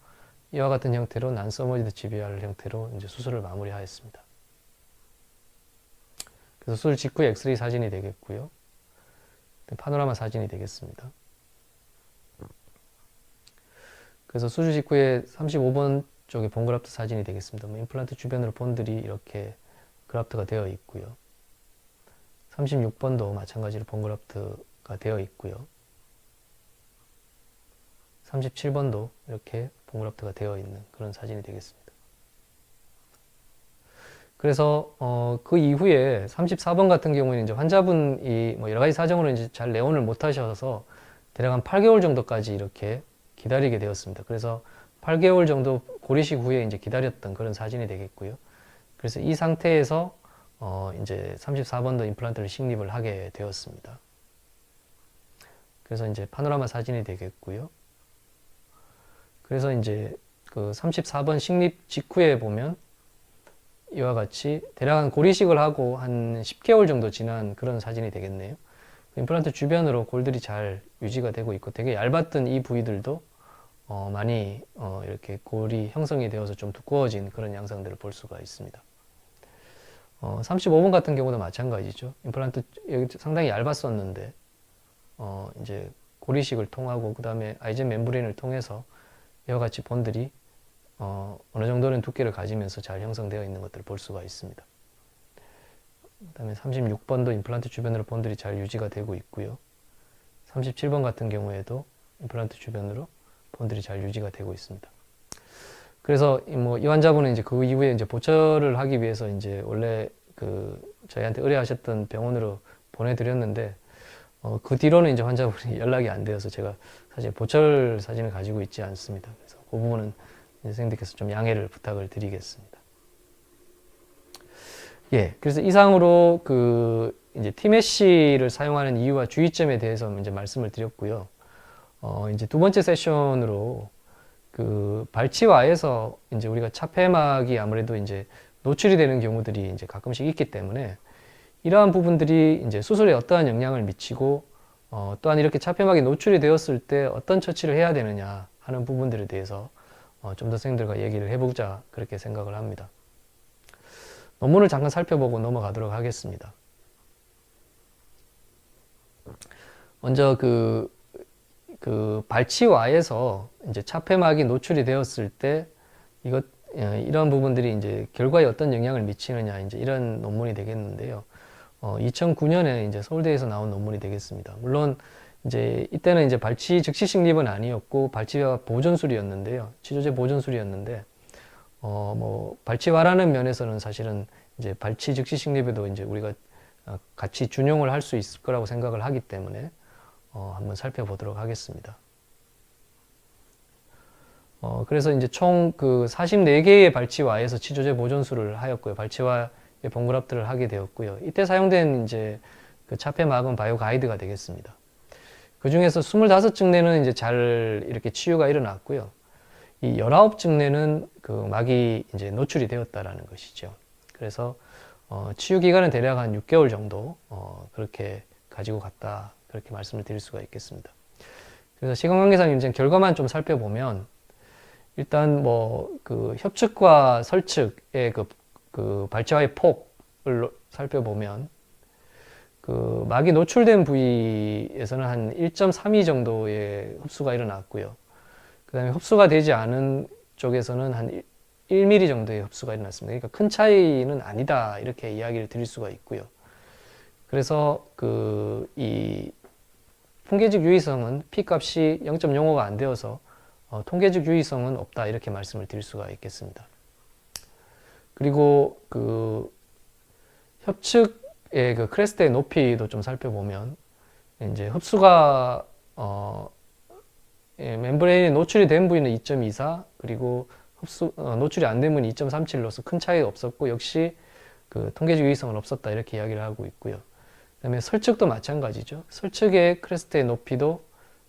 이와 같은 형태로 난서머지드 GBR 형태로 이제 수술을 마무리하였습니다. 그래서 수술 직후에 엑스레이 사진이 되겠고요. 파노라마 사진이 되겠습니다. 그래서 수술 직후에 35번 쪽에 본그라프트 사진이 되겠습니다. 임플란트 주변으로 본들이 이렇게 그라프트가 되어 있고요. 36번도 마찬가지로 본그라프트가 되어 있고요. 37번도 이렇게 본그라프트가 되어 있는 그런 사진이 되겠습니다. 그래서 그 이후에 34번 같은 경우에는 이제 환자분이 뭐 여러 가지 사정으로 이제 잘 내원을 못 하셔서 대략 한 8개월 정도까지 이렇게 기다리게 되었습니다. 그래서 8개월 정도 고리식 후에 이제 기다렸던 그런 사진이 되겠고요. 그래서 이 상태에서 이제 34번도 임플란트를 식립을 하게 되었습니다. 그래서 이제 파노라마 사진이 되겠고요. 그래서 이제 그 34번 식립 직후에 보면 이와 같이 대략 한 고리식을 하고 한 10개월 정도 지난 그런 사진이 되겠네요. 임플란트 주변으로 골들이 잘 유지가 되고 있고 되게 얇았던 이 부위들도 많이 이렇게 골이 형성이 되어서 좀 두꺼워진 그런 양상들을 볼 수가 있습니다. 35번 같은 경우도 마찬가지죠. 임플란트 여기 상당히 얇았었는데 이제 고리식을 통하고 그 다음에 아이젠 멤브레인을 통해서 이와 같이 본들이 어느 정도는 두께를 가지면서 잘 형성되어 있는 것들을 볼 수가 있습니다. 그 다음에 36번도 임플란트 주변으로 본들이 잘 유지가 되고 있고요. 37번 같은 경우에도 임플란트 주변으로 본들이 잘 유지가 되고 있습니다. 그래서 뭐 이 환자분은 이제 그 이후에 이제 보철을 하기 위해서 이제 원래 그 저희한테 의뢰하셨던 병원으로 보내드렸는데 그 뒤로는 이제 환자분이 연락이 안 되어서 제가 사실 보철 사진을 가지고 있지 않습니다. 그래서 그 부분은 선생님들께서 좀 양해를 부탁을 드리겠습니다. 예, 그래서 이상으로 그 이제 티메쉬를 사용하는 이유와 주의점에 대해서 이제 말씀을 드렸고요. 이제 두 번째 세션으로 그 발치와에서 이제 우리가 차폐막이 아무래도 이제 노출이 되는 경우들이 이제 가끔씩 있기 때문에 이러한 부분들이 이제 수술에 어떠한 영향을 미치고 또한 이렇게 차폐막이 노출이 되었을 때 어떤 처치를 해야 되느냐 하는 부분들에 대해서 좀 더 선생님들과 얘기를 해보자 그렇게 생각을 합니다. 논문을 잠깐 살펴보고 넘어가도록 하겠습니다. 먼저 그 발치와에서 이제 차폐막이 노출이 되었을 때 이런 부분들이 이제 결과에 어떤 영향을 미치느냐 이제 이런 논문이 되겠는데요. 2009년에 이제 서울대에서 나온 논문이 되겠습니다. 물론 이제 이때는 이제 발치 즉시 식립은 아니었고 발치와 보존술이었는데요. 치조제 보존술이었는데 뭐 발치화라는 면에서는 사실은 이제 발치 즉시 식립에도 이제 우리가 같이 준용을 할 수 있을 거라고 생각을 하기 때문에 한번 살펴보도록 하겠습니다. 그래서 이제 총 그 44개의 발치화에서 치조제 보존술을 하였고요. 발치화의 번글압들을 하게 되었고요. 이때 사용된 이제 그 차폐막은 바이오 가이드가 되겠습니다. 그 중에서 25증례는 이제 잘 이렇게 치유가 일어났고요. 이 19증례는 그 막이 이제 노출이 되었다라는 것이죠. 그래서 치유 기간은 대략 한 6개월 정도 그렇게 가지고 갔다, 그렇게 말씀을 드릴 수가 있겠습니다. 그래서 시간 관계상 이제 결과만 좀 살펴보면 일단 뭐 그 협측과 설측의 그 발치화의 폭을 살펴보면 그 막이 노출된 부위에서는 한 1.32 정도의 흡수가 일어났고요. 그 다음에 흡수가 되지 않은 쪽에서는 한 1mm 정도의 흡수가 일어났습니다. 그러니까 큰 차이는 아니다, 이렇게 이야기를 드릴 수가 있고요. 그래서 이 통계적 유의성은 P값이 0.05가 안 되어서 통계적 유의성은 없다, 이렇게 말씀을 드릴 수가 있겠습니다. 그리고 그 협측의 그 크레스트의 높이도 좀 살펴보면 이제 흡수가 멤브레인에 노출이 된 부위는 2.24, 그리고 노출이 안 된 부위는 2.37로서 큰 차이가 없었고, 역시 그 통계적 유의성은 없었다, 이렇게 이야기를 하고 있고요. 그 다음에 설측도 마찬가지죠. 설측의 크레스트의 높이도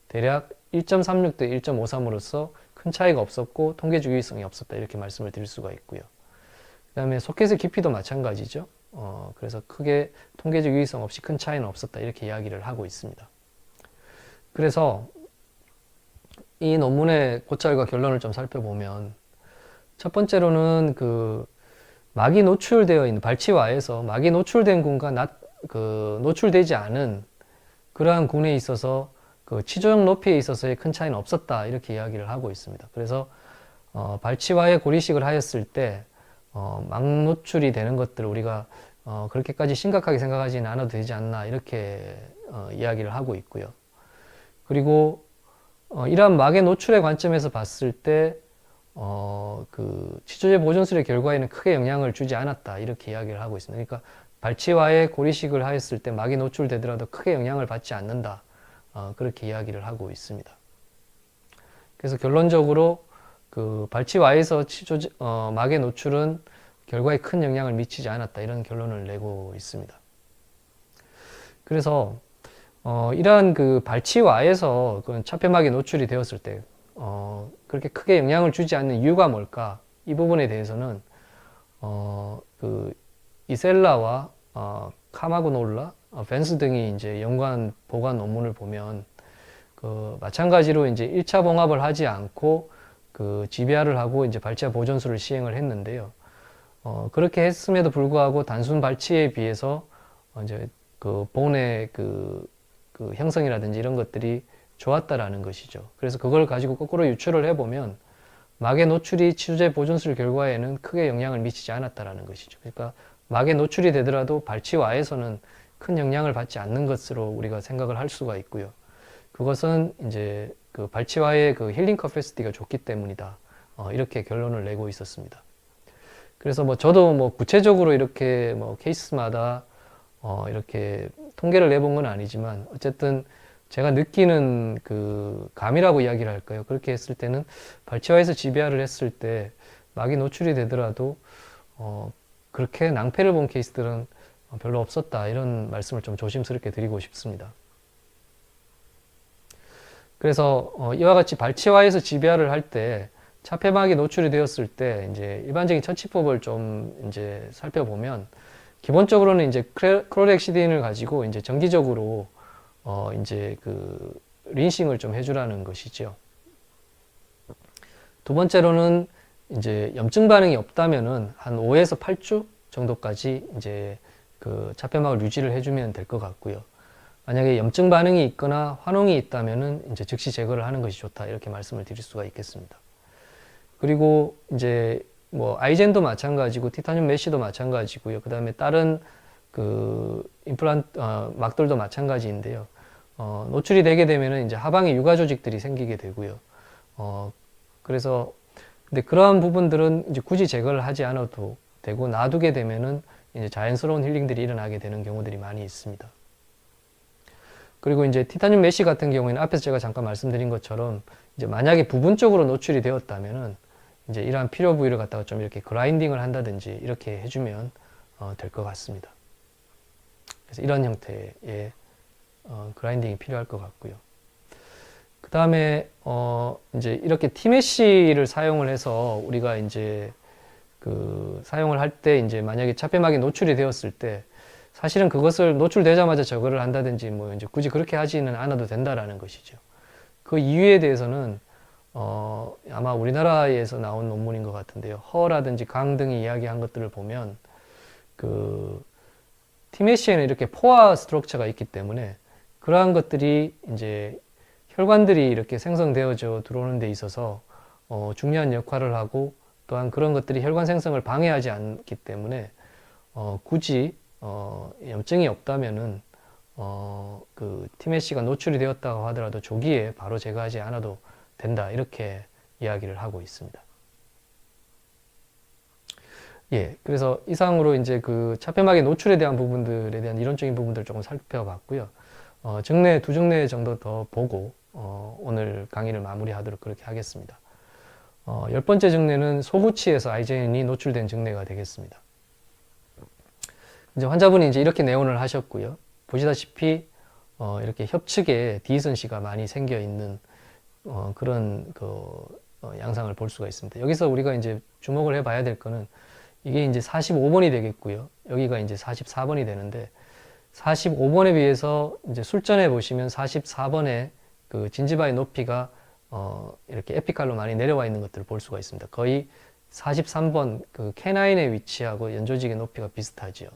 대략 1.36 대 1.53으로서 큰 차이가 없었고 통계적 유의성이 없었다, 이렇게 말씀을 드릴 수가 있고요. 그 다음에 소켓의 깊이도 마찬가지죠. 그래서 크게 통계적 유의성 없이 큰 차이는 없었다, 이렇게 이야기를 하고 있습니다. 그래서 이 논문의 고찰과 결론을 좀 살펴보면, 첫 번째로는 그 막이 노출되어 있는 발치화에서 막이 노출된 군과 노출되지 않은 그러한 군에 있어서 그 치조적 높이에 있어서의 큰 차이는 없었다, 이렇게 이야기를 하고 있습니다. 그래서 발치화에 고리식을 하였을 때 막 노출이 되는 것들을 우리가 그렇게까지 심각하게 생각하지는 않아도 되지 않나, 이렇게 이야기를 하고 있고요. 그리고 이러한 막의 노출의 관점에서 봤을 때 그 치조제 보존술의 결과에는 크게 영향을 주지 않았다, 이렇게 이야기를 하고 있습니다. 그러니까 발치화에 고리식을 하였을 때 막이 노출되더라도 크게 영향을 받지 않는다, 그렇게 이야기를 하고 있습니다. 그래서 결론적으로 그 발치화에서 막의 노출은 결과에 큰 영향을 미치지 않았다, 이런 결론을 내고 있습니다. 그래서 이러한 그 발치화에서 그 차폐막이 노출이 되었을 때 그렇게 크게 영향을 주지 않는 이유가 뭘까? 이 부분에 대해서는 그 이셀라와 카마고놀라, 벤스 등이 이제 연관 보관 논문을 보면 그 마찬가지로 이제 1차 봉합을 하지 않고 그 GBR을 하고 이제 발치화 보존술을 시행을 했는데요. 그렇게 했음에도 불구하고 단순 발치에 비해서 이제 그 본의 그 형성이라든지 이런 것들이 좋았다라는 것이죠. 그래서 그걸 가지고 거꾸로 유추를 해보면 막의 노출이 치조제 보존술 결과에는 크게 영향을 미치지 않았다라는 것이죠. 그러니까 막에 노출이 되더라도 발치화에서는 큰 영향을 받지 않는 것으로 우리가 생각을 할 수가 있고요. 그것은 이제 그 발치화의 그 힐링 커패시티가 좋기 때문이다, 이렇게 결론을 내고 있었습니다. 그래서 뭐 저도 뭐 구체적으로 이렇게 뭐 케이스마다 이렇게 통계를 내본 건 아니지만, 어쨌든 제가 느끼는 그 감이라고 이야기를 할까요? 그렇게 했을 때는 발치화에서 GBR을 했을 때 막이 노출이 되더라도 그렇게 낭패를 본 케이스들은 별로 없었다, 이런 말씀을 좀 조심스럽게 드리고 싶습니다. 그래서 이와 같이 발치화에서 GBR을 할 때 차폐막이 노출이 되었을 때 이제 일반적인 처치법을 좀 이제 살펴보면, 기본적으로는 이제 클로렉시딘을 가지고 이제 정기적으로 이제 그 린싱을 좀 해주라는 것이죠. 두 번째로는 이제 염증 반응이 없다면은 한 5에서 8주 정도까지 이제 그 차폐막을 유지를 해주면 될 것 같고요. 만약에 염증 반응이 있거나 환홍이 있다면은 이제 즉시 제거를 하는 것이 좋다, 이렇게 말씀을 드릴 수가 있겠습니다. 그리고 이제 뭐 아이젠도 마찬가지고 티타늄 메쉬도 마찬가지고요. 그 다음에 다른 막들도 마찬가지인데요. 노출이 되게 되면은 이제 하방에 유가 조직들이 생기게 되고요. 그래서 근데 그러한 부분들은 이제 굳이 제거를 하지 않아도 되고 놔두게 되면은 이제 자연스러운 힐링들이 일어나게 되는 경우들이 많이 있습니다. 그리고 이제 티타늄 메쉬 같은 경우에는 앞에서 제가 잠깐 말씀드린 것처럼 이제 만약에 부분적으로 노출이 되었다면은 이제 이러한 필요 부위를 갖다가 좀 이렇게 그라인딩을 한다든지 이렇게 해주면 될 것 같습니다. 그래서 이런 형태의 그라인딩이 필요할 것 같고요. 그 다음에 이제 이렇게 티메쉬를 사용을 해서 우리가 이제 사용을 할 때 이제 만약에 차폐막이 노출이 되었을 때 사실은 그것을 노출되자마자 제거를 한다든지 뭐 이제 굳이 그렇게 하지는 않아도 된다라는 것이죠. 그 이유에 대해서는 아마 우리나라에서 나온 논문인 것 같은데요. 허라든지 강 등이 이야기한 것들을 보면 티메쉬에는 이렇게 포화 스트럭처가 있기 때문에 그러한 것들이 이제 혈관들이 이렇게 생성되어져 들어오는 데 있어서 중요한 역할을 하고 또한 그런 것들이 혈관 생성을 방해하지 않기 때문에 굳이 염증이 없다면은 티메쉬가 노출이 되었다고 하더라도 조기에 바로 제거하지 않아도 된다 이렇게 이야기를 하고 있습니다. 예, 그래서 이상으로 이제 차폐막의 노출에 대한 부분들에 대한 이론적인 부분들을 조금 살펴봤고요. 두 증례 정도 더 보고 오늘 강의를 마무리하도록 그렇게 하겠습니다. 10번째 증례는 소구치에서 아이젠이 노출된 증례가 되겠습니다. 이제 환자분이 이제 이렇게 내원을 하셨고요. 보시다시피 이렇게 협측에 디선시가 많이 생겨 있는 그런 양상을 볼 수가 있습니다. 여기서 우리가 이제 주목을 해봐야 될 거는 이게 이제 45번이 되겠고요. 여기가 이제 44번이 되는데 45번에 비해서 이제 술전에 보시면 44번에 진지바의 높이가 이렇게 에피칼로 많이 내려와 있는 것들을 볼 수가 있습니다. 거의 43번 캐나인의 위치하고 연조직의 높이가 비슷하지요.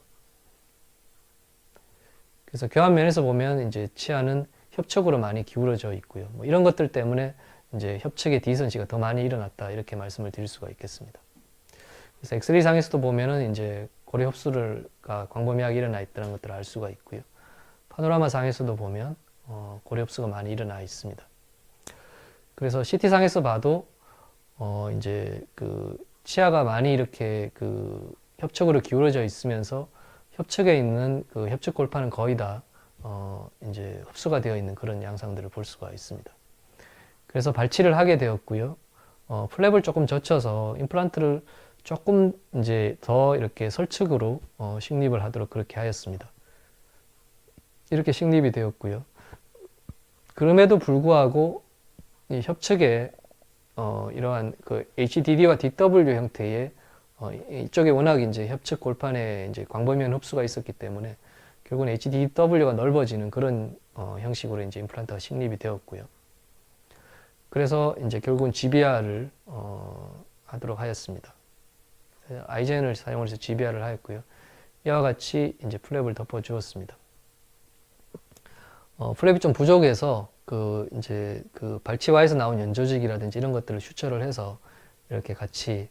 그래서 교환 면에서 보면 이제 치아는 협측으로 많이 기울어져 있고요. 뭐 이런 것들 때문에 이제 협측의 디선시가 더 많이 일어났다 이렇게 말씀을 드릴 수가 있겠습니다. 그래서 엑스레이 상에서도 보면은 이제 고래 흡수가 광범위하게 일어나 있다는 것들을 알 수가 있고요. 파노라마 상에서도 보면 고래 흡수가 많이 일어나 있습니다. 그래서 CT 상에서 봐도 이제 치아가 많이 이렇게 협측으로 기울어져 있으면서 협측에 있는 협측 골판은 거의 다 이제 흡수가 되어 있는 그런 양상들을 볼 수가 있습니다. 그래서 발치를 하게 되었고요. 플랩을 조금 젖혀서 임플란트를 조금 이제 더 이렇게 설측으로 식립을 하도록 그렇게 하였습니다. 이렇게 식립이 되었고요. 그럼에도 불구하고 이 협측에 이러한 HDD와 DW 형태의 이쪽에 워낙 이제 협측 골판에 이제 광범위한 흡수가 있었기 때문에 결국은 HDW가 넓어지는 그런 형식으로 이제 임플란트가 식립이 되었고요. 그래서 이제 결국은 GBR을 하도록 하였습니다. 아이젠을 사용해서 GBR을 하였고요. 이와 같이 이제 플랩을 덮어 주었습니다. 플랩이 좀 부족해서 이제 발치와에서 나온 연조직이라든지 이런 것들을 슈처를 해서 이렇게 같이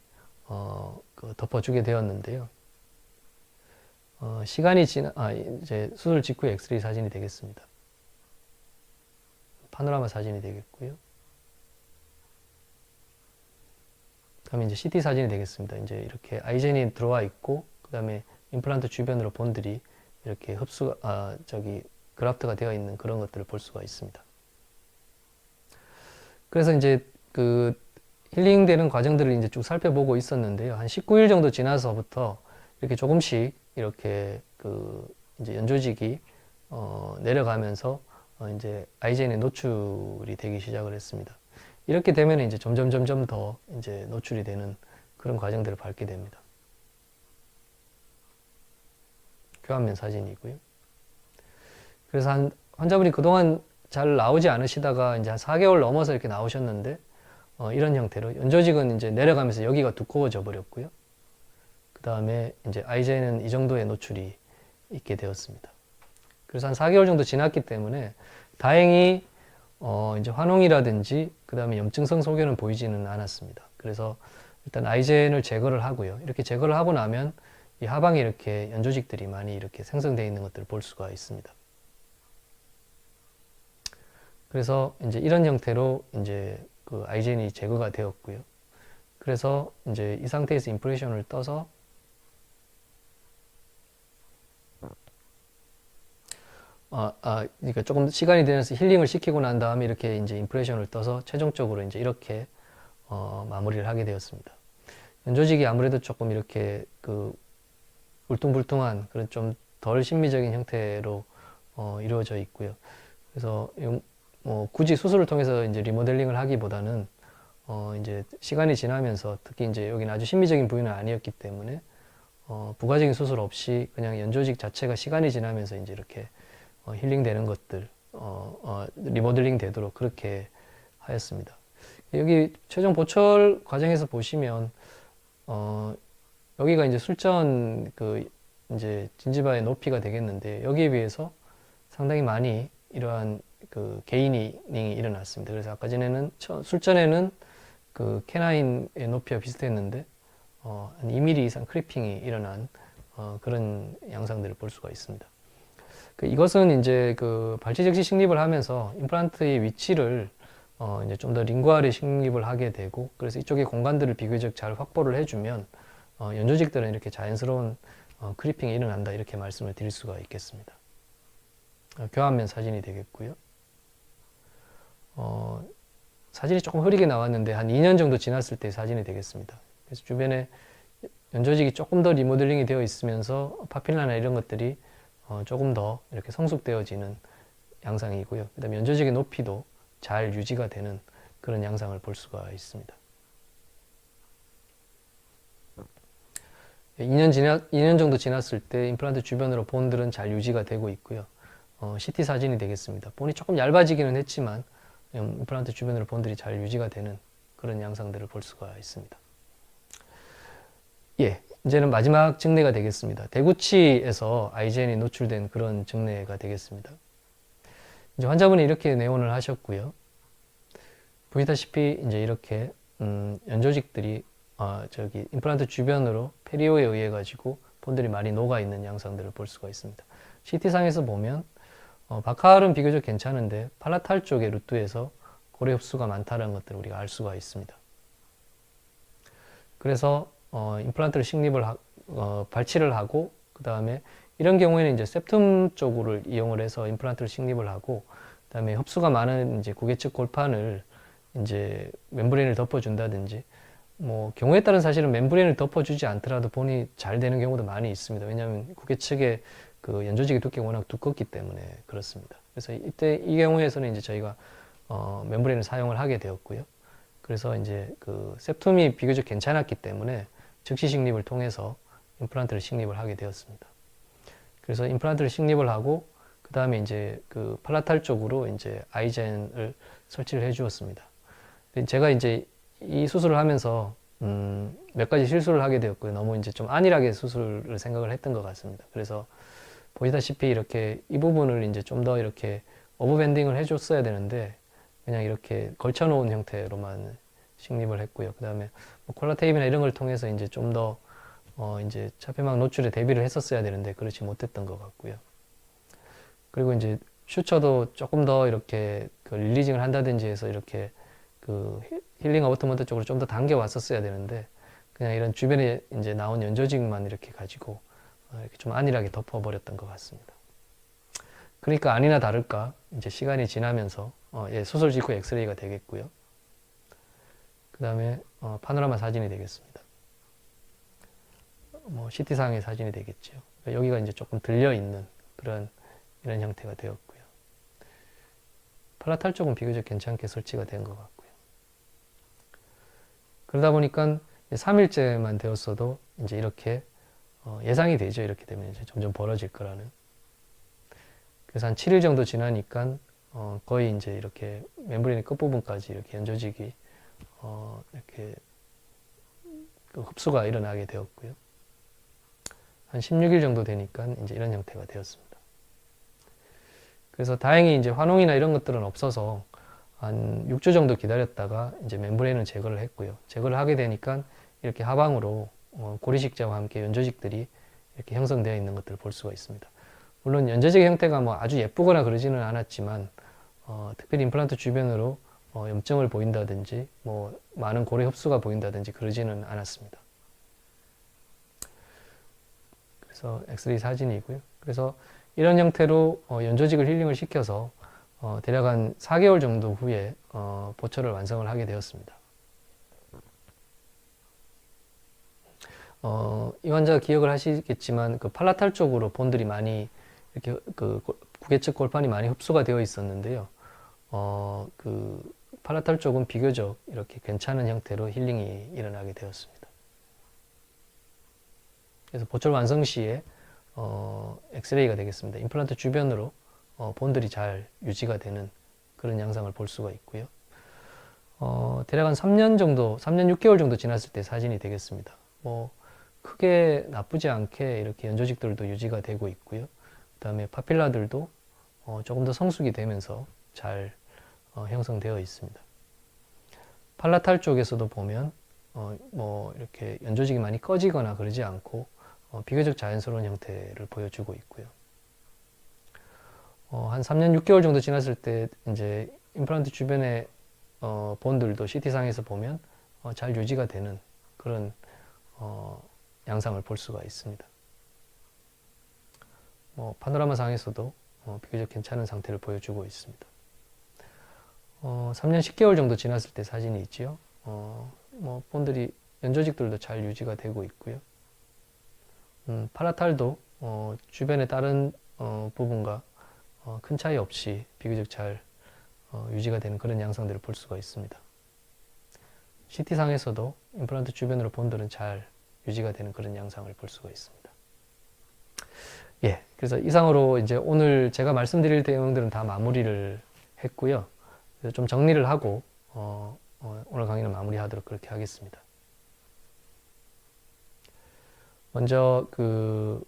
덮어주게 되었는데요. 시간이 이제 수술 직후 엑스레이 사진이 되겠습니다. 파노라마 사진이 되겠고요. 다음에 이제 CT 사진이 되겠습니다. 이제 이렇게 아이젠이 들어와 있고, 그 다음에 임플란트 주변으로 본들이 이렇게 그라프트가 되어 있는 그런 것들을 볼 수가 있습니다. 그래서 이제 힐링되는 과정들을 이제 쭉 살펴보고 있었는데요. 한 19일 정도 지나서부터 이렇게 조금씩 이렇게 이제 연조직이 내려가면서 이제 아이젠의 노출이 되기 시작을 했습니다. 이렇게 되면 이제 점점 더 이제 노출이 되는 그런 과정들을 밟게 됩니다. 교환면 사진이고요. 그래서 환자분이 그동안 잘 나오지 않으시다가 이제 한 4개월 넘어서 이렇게 나오셨는데 이런 형태로 연조직은 이제 내려가면서 여기가 두꺼워져 버렸고요. 그 다음에 이제 아이젠은 이 정도의 노출이 있게 되었습니다. 그래서 한 4개월 정도 지났기 때문에 다행히 이제 환웅이라든지 그 다음에 염증성 소견은 보이지는 않았습니다. 그래서 일단 아이젠을 제거를 하고요. 이렇게 제거를 하고 나면 이 하방에 이렇게 연조직들이 많이 이렇게 생성되어 있는 것들을 볼 수가 있습니다. 그래서 이제 이런 형태로 이제 그 아이젠이 제거가 되었고요. 그래서 이제 이 상태에서 임프레션을 떠서 그러니까 조금 시간이 되면서 힐링을 시키고 난 다음에 이렇게 이제 임프레션을 떠서 최종적으로 이제 이렇게 마무리를 하게 되었습니다. 연조직이 아무래도 조금 이렇게 그 울퉁불퉁한 그런 좀 덜 신미적인 형태로 이루어져 있고요. 그래서 뭐 굳이 수술을 통해서 이제 리모델링을 하기보다는 이제 시간이 지나면서 특히 이제 여기는 아주 신미적인 부위는 아니었기 때문에 부가적인 수술 없이 그냥 연조직 자체가 시간이 지나면서 이제 이렇게 힐링되는 것들 리모델링 되도록 그렇게 하였습니다. 여기 최종 보철 과정에서 보시면 여기가 이제 술전 그 이제 진지바의 높이가 되겠는데 여기에 비해서 상당히 많이 이러한 그 게이닝이 일어났습니다. 그래서 아까 전에는 술전에는 그 캐나인의 높이와 비슷했는데 한 2mm 이상 크리핑이 일어난 그런 양상들을 볼 수가 있습니다. 이것은 이제 그 발치 적시 식립을 하면서 임플란트의 위치를 이제 좀 더 링구알에 식립을 하게 되고 그래서 이쪽의 공간들을 비교적 잘 확보를 해주면 연조직들은 이렇게 자연스러운 크리핑이 일어난다 이렇게 말씀을 드릴 수가 있겠습니다. 교환면 사진이 되겠고요. 사진이 조금 흐리게 나왔는데 한 2년 정도 지났을 때 사진이 되겠습니다. 그래서 주변에 연조직이 조금 더 리모델링이 되어 있으면서 파필라나 이런 것들이 조금 더 이렇게 성숙되어지는 양상이고요. 그 다음에 연조직의 높이도 잘 유지가 되는 그런 양상을 볼 수가 있습니다. 2년 정도 지났을 때 임플란트 주변으로 본들은 잘 유지가 되고 있고요. CT 사진이 되겠습니다. 본이 조금 얇아지기는 했지만 임플란트 주변으로 본들이 잘 유지가 되는 그런 양상들을 볼 수가 있습니다. 예, 이제는 마지막 증례가 되겠습니다. 대구치에서 아이젠이 노출된 그런 증례가 되겠습니다. 이제 환자분이 이렇게 내원을 하셨고요. 보시다시피 이제 이렇게 연조직들이 저기 임플란트 주변으로 페리오에 의해 가지고 본들이 많이 녹아 있는 양상들을 볼 수가 있습니다. CT상에서 보면 바칼은 비교적 괜찮은데 팔라탈 쪽의 루트에서 고래 흡수가 많다는 것들을 우리가 알 수가 있습니다. 그래서 임플란트를 식립을 발치를 하고 그 다음에 이런 경우에는 이제 septum 쪽을 이용을 해서 임플란트를 식립을 하고 그 다음에 흡수가 많은 이제 구개측 골판을 이제 멤브레인을 덮어준다든지 뭐 경우에 따른 사실은 멤브레인을 덮어주지 않더라도 본이 잘 되는 경우도 많이 있습니다. 왜냐하면 구개측의 그 연조직의 두께가 워낙 두껍기 때문에 그렇습니다. 그래서 이때 이 경우에서는 이제 저희가 멤브레인을 사용을 하게 되었고요. 그래서 이제 그 septum이 비교적 괜찮았기 때문에 즉시 식립을 통해서 임플란트를 식립을 하게 되었습니다. 그래서 임플란트를 식립을 하고 그 다음에 이제 그 팔라탈 쪽으로 이제 아이젠을 설치를 해 주었습니다. 제가 이제 이 수술을 하면서 몇 가지 실수를 하게 되었고요. 너무 이제 좀 안일하게 수술을 생각을 했던 것 같습니다. 그래서 보시다시피 이렇게 이 부분을 이제 좀 더 이렇게 오버밴딩을 해줬어야 되는데 그냥 이렇게 걸쳐놓은 형태로만 식립을 했고요. 그 다음에 뭐 콜라 테이프나 이런 걸 통해서 이제 좀 더 이제 차폐막 노출에 대비를 했었어야 되는데 그렇지 못했던 것 같고요. 그리고 이제 슈처도 조금 더 이렇게 그 릴리징을 한다든지 해서 이렇게 그 힐링 어버트먼트 쪽으로 좀 더 당겨 왔었어야 되는데 그냥 이런 주변에 이제 나온 연조직만 이렇게 가지고 이렇게 좀 안일하게 덮어버렸던 것 같습니다. 그러니까 아니나 다를까 이제 시간이 지나면서 예, 수술 직후 엑스레이가 되겠고요. 그 다음에 파노라마 사진이 되겠습니다. 뭐 CT상의 사진이 되겠죠. 그러니까 여기가 이제 조금 들려 있는 그런 이런 형태가 되었고요. 팔라탈 쪽은 비교적 괜찮게 설치가 된 것 같고요. 그러다 보니까 3일째만 되었어도 이제 이렇게 예상이 되죠. 이렇게 되면 이제 점점 벌어질 거라는. 그래서 한 7일 정도 지나니까 거의 이제 이렇게 멤브레인 끝부분까지 이렇게 연조직이 이렇게 그 흡수가 일어나게 되었고요. 한 16일 정도 되니까 이제 이런 형태가 되었습니다. 그래서 다행히 이제 환웅이나 이런 것들은 없어서 한 6주 정도 기다렸다가 이제 멤브레인을 제거를 했고요. 제거를 하게 되니까 이렇게 하방으로 고리식자와 함께 연조직들이 이렇게 형성되어 있는 것들을 볼 수가 있습니다. 물론 연좌직 형태가 뭐 아주 예쁘거나 그러지는 않았지만 특별히 임플란트 주변으로 염증을 보인다든지 뭐 많은 고래 흡수가 보인다든지 그러지는 않았습니다. 그래서 엑스레이 사진이고요. 그래서 이런 형태로 연조직을 힐링을 시켜서 대략 한 4개월 정도 후에 보철을 완성을 하게 되었습니다. 이 환자가 기억을 하시겠지만 그 팔라탈 쪽으로 본들이 많이 이렇게 그 구개측 골판이 많이 흡수가 되어 있었는데요. 그 팔라탈 쪽은 비교적 이렇게 괜찮은 형태로 힐링이 일어나게 되었습니다. 그래서 보철 완성 시에 엑스레이가 되겠습니다. 임플란트 주변으로 본들이 잘 유지가 되는 그런 양상을 볼 수가 있고요. 대략 한 3년 정도, 3년 6개월 정도 지났을 때 사진이 되겠습니다. 뭐 크게 나쁘지 않게 이렇게 연조직들도 유지가 되고 있고요. 그 다음에 파필라들도 조금 더 성숙이 되면서 잘 형성되어 있습니다. 팔라탈 쪽에서도 보면 뭐 이렇게 연조직이 많이 꺼지거나 그러지 않고 비교적 자연스러운 형태를 보여주고 있고요. 한 3년 6개월 정도 지났을 때 이제 임플란트 주변의 본들도 CT상에서 보면 잘 유지가 되는 그런 양상을 볼 수가 있습니다. 파노라마 상에서도 비교적 괜찮은 상태를 보여주고 있습니다. 3년 10개월 정도 지났을 때 사진이 있지요. 뭐 본들이 연조직들도 잘 유지가 되고 있고요. 팔라탈도 주변의 다른 부분과 큰 차이 없이 비교적 잘 유지가 되는 그런 양상들을 볼 수가 있습니다. CT상에서도 임플란트 주변으로 본들은 잘 유지가 되는 그런 양상을 볼 수가 있습니다. 예, 그래서 이상으로 이제 오늘 제가 말씀드릴 내용들은 다 마무리를 했고요. 그래서 좀 정리를 하고 오늘 강의는 마무리하도록 그렇게 하겠습니다. 먼저 그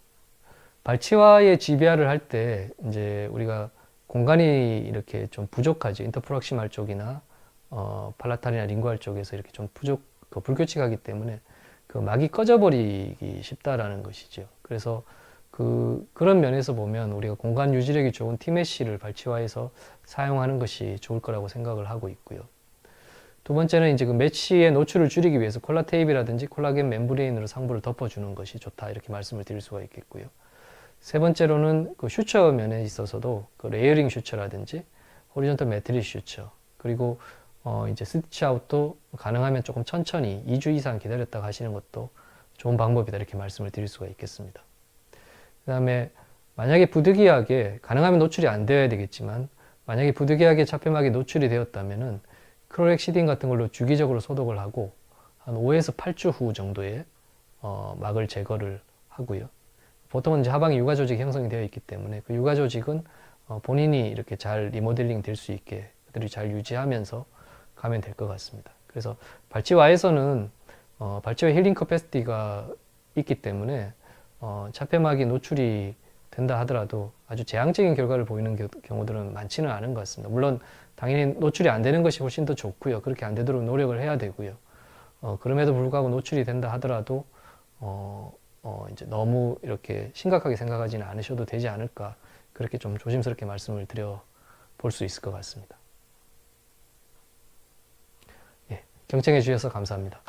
발치와의 지비아를 할 때 이제 우리가 공간이 이렇게 좀 부족하죠. 인터프락시말 쪽이나 팔라탈이나 링구알 쪽에서 이렇게 좀 불규칙하기 때문에 그 막이 꺼져버리기 쉽다라는 것이죠. 그래서 그런 면에서 보면 우리가 공간 유지력이 좋은 티메쉬를 발치와에서 사용하는 것이 좋을 거라고 생각을 하고 있고요. 두 번째는 이제 그 메쉬의 노출을 줄이기 위해서 콜라 테이프라든지 콜라겐 멤브레인으로 상부를 덮어주는 것이 좋다 이렇게 말씀을 드릴 수가 있겠고요. 세 번째로는 그 슈처 면에 있어서도 그 레이어링 슈처라든지 호리존털 매트리스 슈처 그리고 이제 스티치 아웃도 가능하면 조금 천천히 2주 이상 기다렸다가 하시는 것도 좋은 방법이다 이렇게 말씀을 드릴 수가 있겠습니다. 그 다음에 만약에 부득이하게 가능하면 노출이 안 되어야 되겠지만 만약에 부득이하게 차폐막이 노출이 되었다면은 크로렉시딘 같은 걸로 주기적으로 소독을 하고 한 5에서 8주 후 정도에 막을 제거를 하고요. 보통은 이제 하방에 유가 조직이 형성이 되어 있기 때문에 그 유가 조직은 본인이 이렇게 잘 리모델링 될 수 있게 그들이 잘 유지하면서 가면 될 것 같습니다. 그래서 발치와에서는 발치와 힐링 커패시티가 있기 때문에 차폐막이 노출이 된다 하더라도 아주 재앙적인 결과를 보이는 경우들은 많지는 않은 것 같습니다. 물론 당연히 노출이 안 되는 것이 훨씬 더 좋고요. 그렇게 안 되도록 노력을 해야 되고요. 그럼에도 불구하고 노출이 된다 하더라도 이제 너무 이렇게 심각하게 생각하지는 않으셔도 되지 않을까 그렇게 좀 조심스럽게 말씀을 드려 볼 수 있을 것 같습니다. 예, 경청해 주셔서 감사합니다.